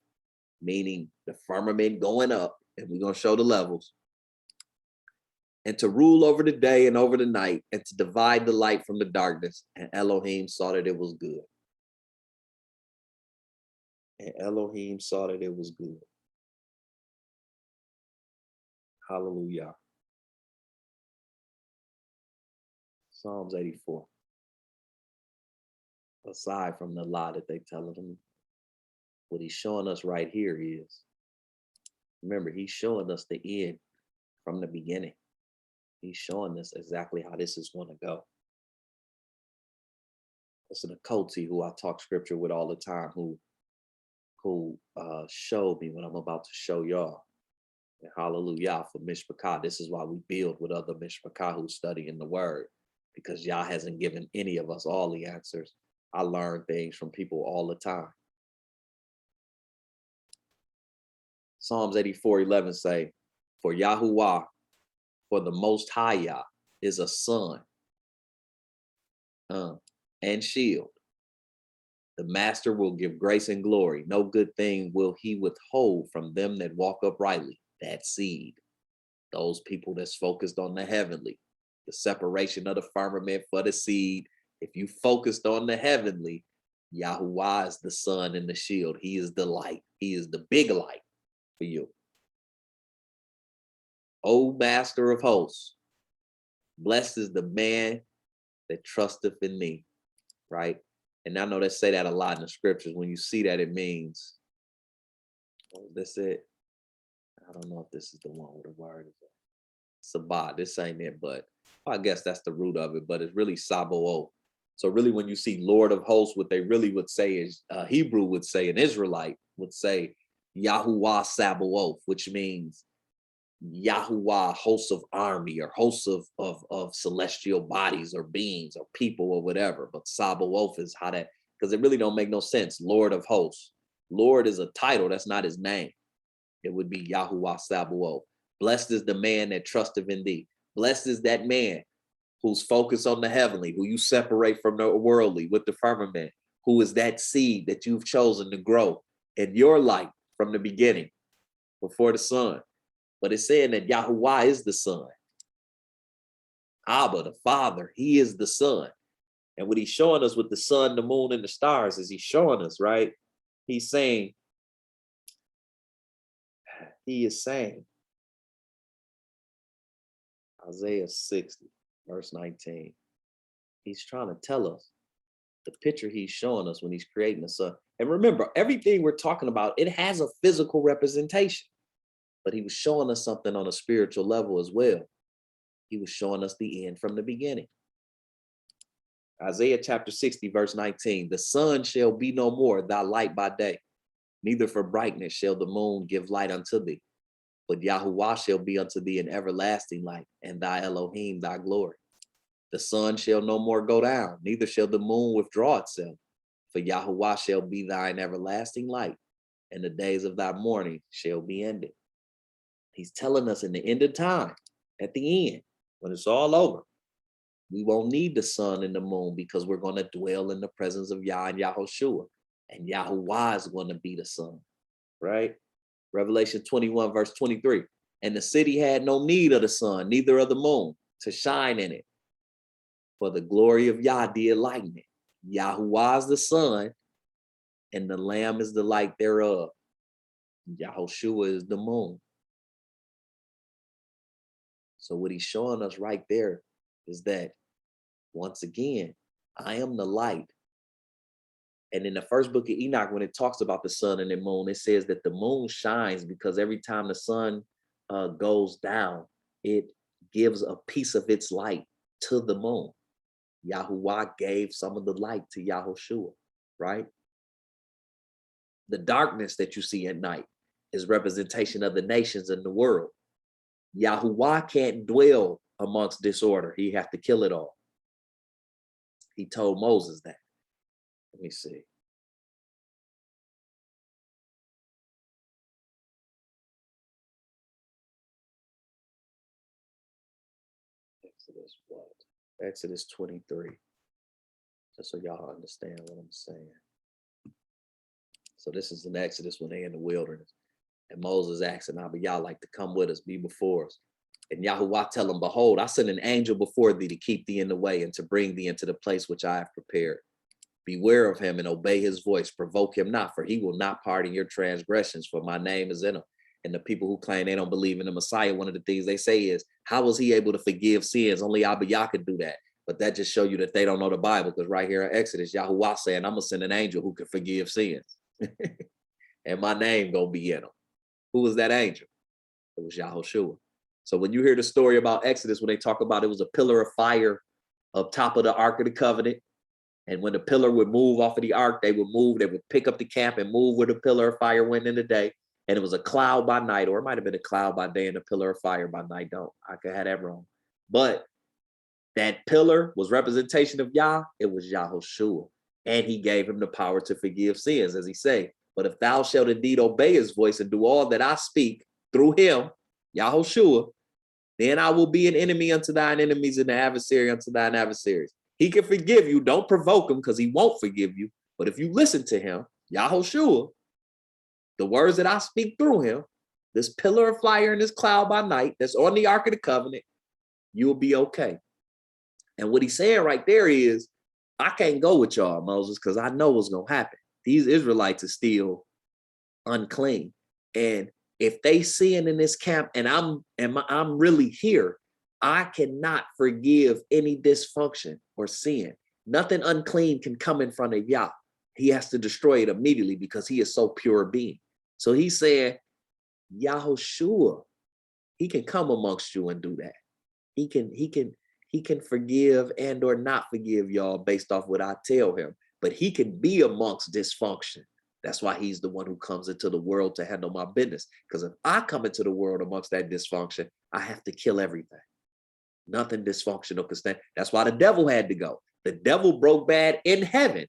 meaning the firmament going up, and we're going to show the levels, and to rule over the day and over the night, and to divide the light from the darkness. And Elohim saw that it was good. And Elohim saw that it was good. Hallelujah. Psalms 84. Aside from the lie that they tell them, what he's showing us right here is, remember, he's showing us the end from the beginning. He's showing us exactly how this is going to go. It's an occultee who I talk scripture with all the time, who showed me what I'm about to show y'all. And hallelujah for Mishpachah. This is why we build with other Mishpachah who study in the word, because Yah hasn't given any of us all the answers. I learn things from people all the time. Psalms 84:11 say, for Yahuwah, for the Most High Yah, is a sun and shield. The master will give grace and glory. No good thing will he withhold from them that walk uprightly. That seed, those people that's focused on the heavenly, the separation of the firmament for the seed. If you focused on the heavenly, Yahuwah is the sun and the shield. He is the light. He is the big light for you. O Master of hosts, blessed is the man that trusteth in thee, right? And I know they say that a lot in the scriptures. When you see that, it means, oh, that's it. I don't know if this is the one where the word is Sabah. This ain't it, but I guess that's the root of it, but it's really Sabaoth. So really, when you see Lord of hosts, what they really would say is, Hebrew would say, an Israelite would say, Yahuwah Sabaoth, which means Yahuwah, hosts of army, or hosts of celestial bodies or beings or people or whatever. But Sabaoth is how that, because it really don't make no sense. Lord of hosts. Lord is a title, that's not his name. It would be Yahuwah Sabaoth. Blessed is the man that trusteth in thee. Blessed is that man who's focused on the heavenly, who you separate from the worldly with the firmament, who is that seed that you've chosen to grow in your light from the beginning, before the sun. But it's saying that Yahuwah is the son. Abba, the Father, he is the son. And what he's showing us with the sun, the moon, and the stars is he's showing us, right? He's saying, he is saying, Isaiah 60, verse 19, he's trying to tell us the picture he's showing us when he's creating the sun. And remember, everything we're talking about, it has a physical representation, but he was showing us something on a spiritual level as well. He was showing us the end from the beginning. Isaiah chapter 60, verse 19, the sun shall be no more thy light by day, neither for brightness shall the moon give light unto thee. But Yahuwah shall be unto thee an everlasting light, and thy Elohim thy glory. The sun shall no more go down, neither shall the moon withdraw itself. For Yahuwah shall be thine everlasting light, and the days of thy mourning shall be ended. He's telling us in the end of time, At the end, when it's all over, we won't need the sun and the moon because we're going to dwell in the presence of Yah and Yahushua. And Yahuwah is going to be the sun, right? Revelation 21, verse 23. And the city had no need of the sun, neither of the moon, to shine in it. For the glory of Yah did lighten it. Yahuwah is the sun, and the Lamb is the light thereof. Yahushua is the moon. So what he's showing us right there is that, once again, I am the light. And in the first book of Enoch, when it talks about the sun and the moon, it says that the moon shines because every time the sun goes down, it gives a piece of its light to the moon. Yahuwah gave some of the light to Yahushua, right? The darkness that you see at night is representation of the nations in the world. Yahuwah can't dwell amongst disorder. He have to kill it all. He told Moses that. Let me see. Exodus what? Exodus 23. Just so y'all understand what I'm saying. So this is in Exodus when they're in the wilderness. And Moses asking Abba Yah like to come with us, be before us. And Yahuwah tell him, behold, I send an angel before thee to keep thee in the way and to bring thee into the place which I have prepared. Beware of him and obey his voice. Provoke him not, for he will not pardon your transgressions, for my name is in him. And the people who claim they don't believe in the Messiah, one of the things they say is, how was he able to forgive sins? Only Abba Yah could do that. But that just show you that they don't know the Bible, because right here in Exodus, Yahuwah saying, I'm going to send an angel who can forgive sins. And my name going to be in him. Who was that angel? It was Yahushua. So when you hear the story about Exodus, when they talk about it was a pillar of fire up top of the Ark of the Covenant, and when the pillar would move off of the ark, they would pick up the camp and move where the pillar of fire went in the day. And it was a cloud by night, or it might have been a cloud by day and a pillar of fire by night. I could have that wrong. But that pillar was representation of Yah. It was Yahushua. And he gave him the power to forgive sins, as he say. But if thou shalt indeed obey his voice and do all that I speak through him, Yahushua, then I will be an enemy unto thine enemies and an adversary unto thine adversaries. He can forgive you. Don't provoke him, because he won't forgive you. But if you listen to him, Yahushua, the words that I speak through him, this pillar of fire and this cloud by night that's on the Ark of the Covenant, you'll be okay. And what he's saying right there is, I can't go with y'all, Moses, because I know what's going to happen. These Israelites are still unclean. And if they sin in this camp and I'm really here, I cannot forgive any dysfunction or sin. Nothing unclean can come in front of Yah. He has to destroy it immediately because he is so pure being. So he said, Yahushua, he can come amongst you and do that. He can forgive and or not forgive y'all based off what I tell him, but he can be amongst dysfunction. That's why he's the one who comes into the world to handle my business. Because if I come into the world amongst that dysfunction, I have to kill everything. Nothing dysfunctional can stand. That's why the devil had to go. The devil broke bad in heaven.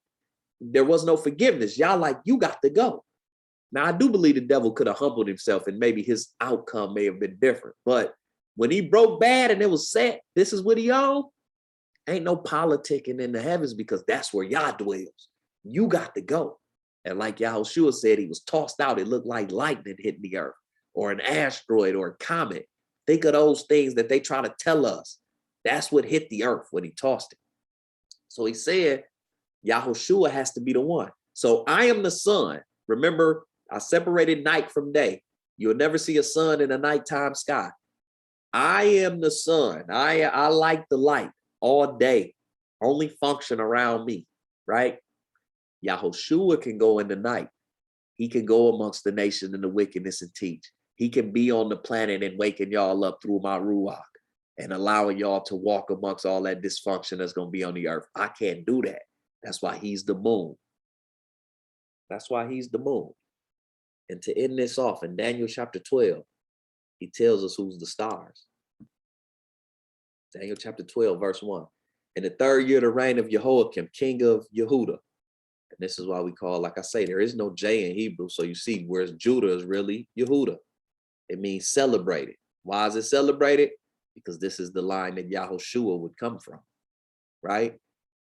There was no forgiveness. Y'all like, you got to go. Now, I do believe the devil could have humbled himself and maybe his outcome may have been different. But when he broke bad and it was set, this is what he owned, ain't no politicking in the heavens, because that's where Yah dwells. You got to go. And like Yahushua said, he was tossed out. It looked like lightning hitting the earth, or an asteroid or a comet. Think of those things that they try to tell us. That's what hit the earth when he tossed it. So he said, Yahushua has to be the one. So I am the sun. Remember, I separated night from day. You'll never see a sun in a nighttime sky. I am the sun. I like the light all day. Only function around me, right? Yahushua can go in the night. He can go amongst the nation and the wickedness and teach. He can be on the planet and waking y'all up through my Ruach and allowing y'all to walk amongst all that dysfunction that's going to be on the earth. I can't do that. That's why he's the moon. That's why he's the moon. And to end this off, in Daniel chapter 12, he tells us who's the stars. Daniel chapter 12, verse 1. In the third year of the reign of Jehoiakim, king of Yehuda. And this is why we call, like I say, there is no J in Hebrew. So you see, whereas Judah is really Yehuda. It means celebrated. Why is it celebrated? because this is the line that Yahushua would come from, right?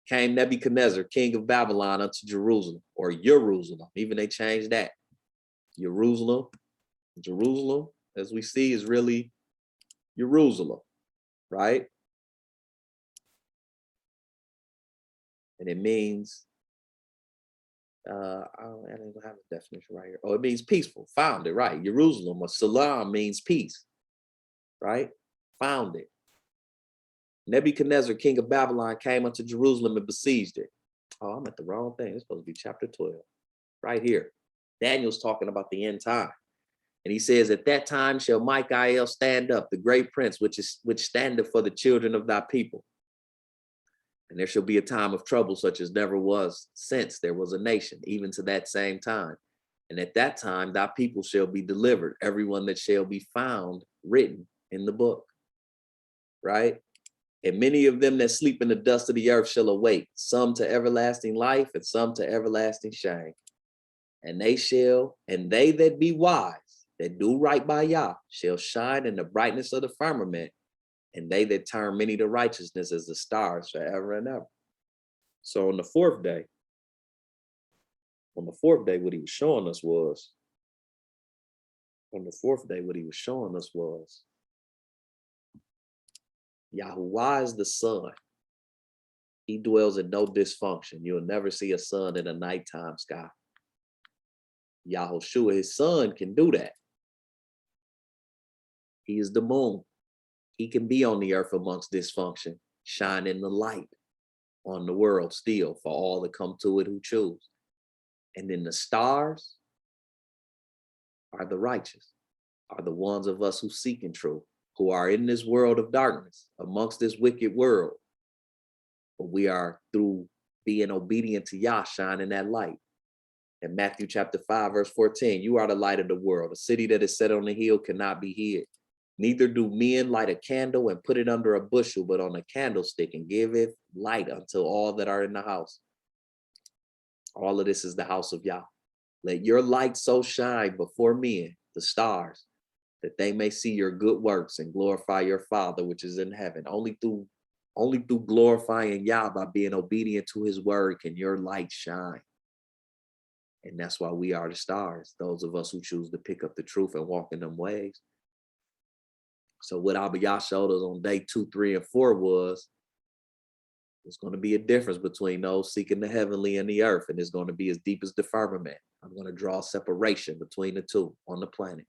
Came Nebuchadnezzar, king of Babylon, unto Jerusalem, or Jerusalem. Even they changed that. Jerusalem, as we see, is really Jerusalem, right? And it means, I don't have a definition right here. Oh, it means peaceful, founded, right? Jerusalem or Shalom means peace, right? Founded. Nebuchadnezzar, king of Babylon, came unto Jerusalem and besieged it. Oh, I'm at the wrong thing. It's supposed to be chapter 12, right here. Daniel's talking about the end time. And he says, at that time shall Michael stand up, the great prince, which standeth for the children of thy people. And there shall be a time of trouble such as never was since there was a nation, even to that same time. And at that time thy people shall be delivered, everyone that shall be found written in the book, right? And many of them that sleep in the dust of the earth shall awake, some to everlasting life and some to everlasting shame. And they that be wise, that do right by Yah, shall shine in the brightness of the firmament, and they that turn many to righteousness as the stars forever and ever. So on the fourth day, what he was showing us was, Yahuwah is the sun. He dwells in no dysfunction. You'll never see a sun in a nighttime sky. Yahushua, his son, can do that. He is the moon. He can be on the earth amongst dysfunction, shining the light on the world still for all that come to it who choose. And then the stars are the righteous, are the ones of us who seek in truth, who are in this world of darkness, amongst this wicked world. But we are, through being obedient to Yah, shining that light. In Matthew chapter 5, verse 14, you are the light of the world. A city that is set on the hill cannot be hid. Neither do men light a candle and put it under a bushel, but on a candlestick, and give it light unto all that are in the house. All of this is the house of Yah. Let your light so shine before men, the stars, that they may see your good works and glorify your Father which is in heaven. Only through glorifying Yah, by being obedient to his word, can your light shine. And that's why we are the stars, those of us who choose to pick up the truth and walk in them ways. So what Abba Yah showed us on day 2, 3, and 4 was, there's going to be a difference between those seeking the heavenly and the earth, and it's going to be as deep as the firmament. I'm going to draw separation between the two on the planet.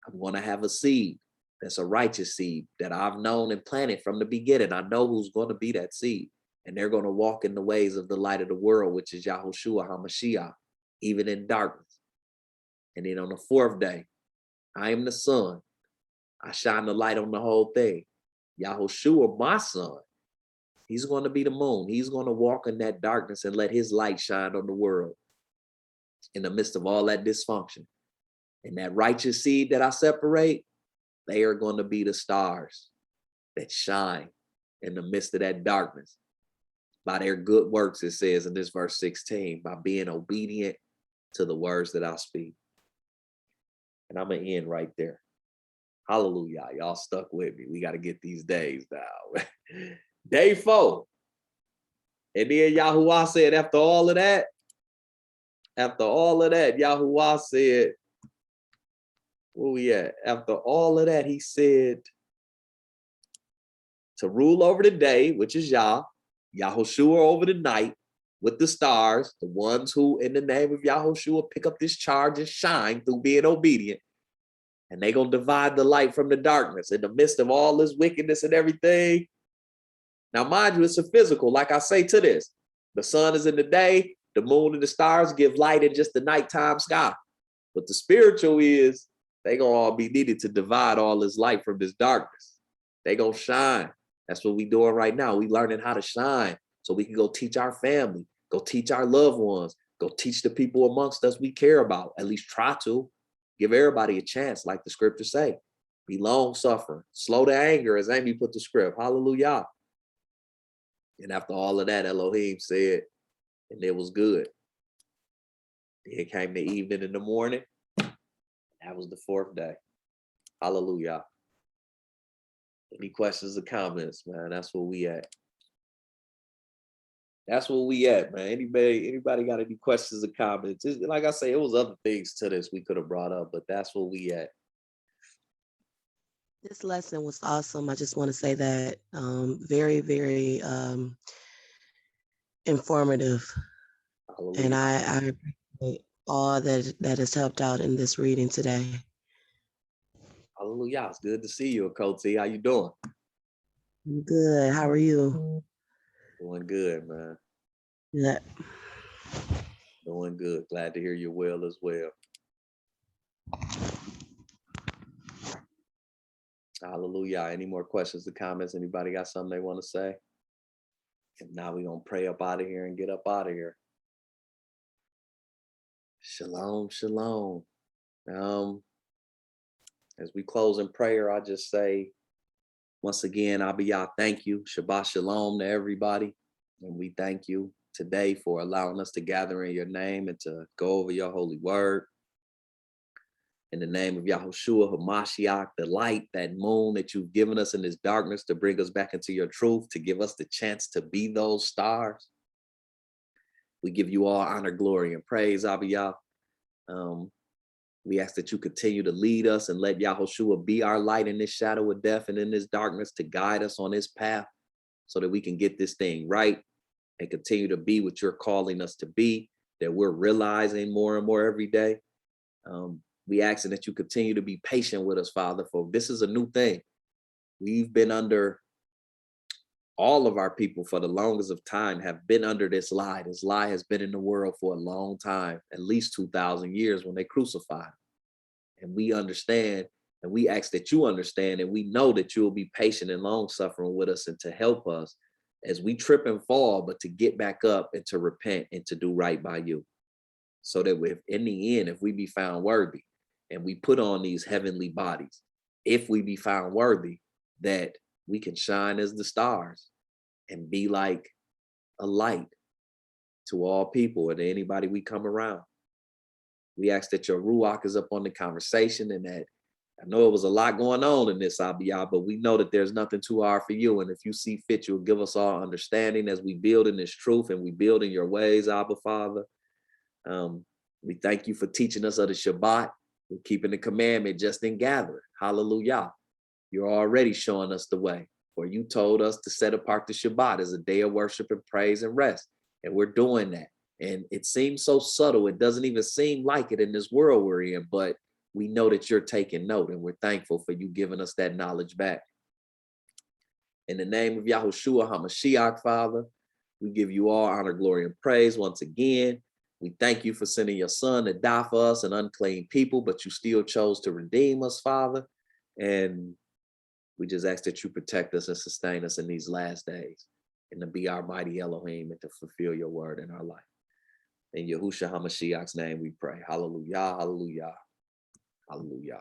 I'm going to have a seed that's a righteous seed that I've known and planted from the beginning. I know who's going to be that seed, and they're going to walk in the ways of the light of the world, which is Yahushua HaMashiach, even in darkness. And then on the 4th day, I am the sun. I shine the light on the whole thing. Yahushua, my son, he's going to be the moon. He's going to walk in that darkness and let his light shine on the world in the midst of all that dysfunction. And that righteous seed that I separate, they are going to be the stars that shine in the midst of that darkness by their good works, it says in this verse 16, by being obedient to the words that I speak. And I'm going to end right there. Hallelujah. Y'all stuck with me. We got to get these days down. Day 4. And then Yahuwah said, after all of that, Yahuwah said, where we at? After all of that, he said, to rule over the day, which is Yahushua over the night with the stars, the ones who in the name of Yahushua pick up this charge and shine through being obedient. And they're going to divide the light from the darkness in the midst of all this wickedness and everything. Now, mind you, it's a physical, like I say to this. The sun is in the day, the moon and the stars give light in just the nighttime sky. But the spiritual is, they're going to all be needed to divide all this light from this darkness. They're going to shine. That's what we're doing right now. We learning how to shine so we can go teach our family, go teach our loved ones, go teach the people amongst us we care about, at least try to. Give everybody a chance, like the scriptures say. Be long-suffering, slow to anger, as Amy put the script. Hallelujah. And after all of that, Elohim said, and it was good. It came the evening and the morning. That was the 4th day. Hallelujah. Any questions or comments, man? That's where we at. That's where we at, man. Anybody got any questions or comments? Like I say, it was other things to this we could have brought up, but that's where we at. This lesson was awesome. I just want to say that very, very informative. Hallelujah. And I appreciate all that has helped out in this reading today. Hallelujah. It's good to see you, Coach T. How you doing? I'm good. How are you? Doing good, man. Yeah. Doing good. Glad to hear you're well as well. Hallelujah. Any more questions or comments? Anybody got something they want to say? If not, we're going to pray up out of here and get up out of here. Shalom, shalom. As we close in prayer, I just say, once again, Abba Yah, thank you. Shabbat shalom to everybody. And we thank you today for allowing us to gather in your name and to go over your holy word. In the name of Yahushua HaMashiach, the light, that moon that you've given us in this darkness to bring us back into your truth, to give us the chance to be those stars. We give you all honor, glory, and praise, Abba Yah. We ask that you continue to lead us and let Yahushua be our light in this shadow of death and in this darkness, to guide us on this path so that we can get this thing right and continue to be what you're calling us to be, that we're realizing more and more every day. We ask that you continue to be patient with us, Father, for this is a new thing. We've been under, all of our people for the longest of time have been under this lie. This lie has been in the world for a long time, at least 2,000 years when they crucified. And we understand, and we ask that you understand, and we know that you will be patient and long suffering with us and to help us as we trip and fall, but to get back up and to repent and to do right by you. So that if in the end, if we be found worthy and we put on these heavenly bodies, if we be found worthy, that we can shine as the stars and be like a light to all people and to anybody we come around. We ask that your Ruach is up on the conversation, and that I know it was a lot going on in this, Abba Yah, but we know that there's nothing too hard for you. And if you see fit, you'll give us all understanding as we build in this truth and we build in your ways, Abba Father. We thank you for teaching us of the Shabbat. We're keeping the commandment just in gathering. Hallelujah. You're already showing us the way. For you told us to set apart the Shabbat as a day of worship and praise and rest. And we're doing that. And it seems so subtle. It doesn't even seem like it in this world we're in, but we know that you're taking note, and we're thankful for you giving us that knowledge back. In the name of Yahushua HaMashiach, Father, we give you all honor, glory, and praise once again. We thank you for sending your son to die for us, an unclean people, but you still chose to redeem us, Father. And we just ask that you protect us and sustain us in these last days, and to be our mighty Elohim and to fulfill your word in our life. In Yahushua HaMashiach's name we pray. Hallelujah, hallelujah, hallelujah.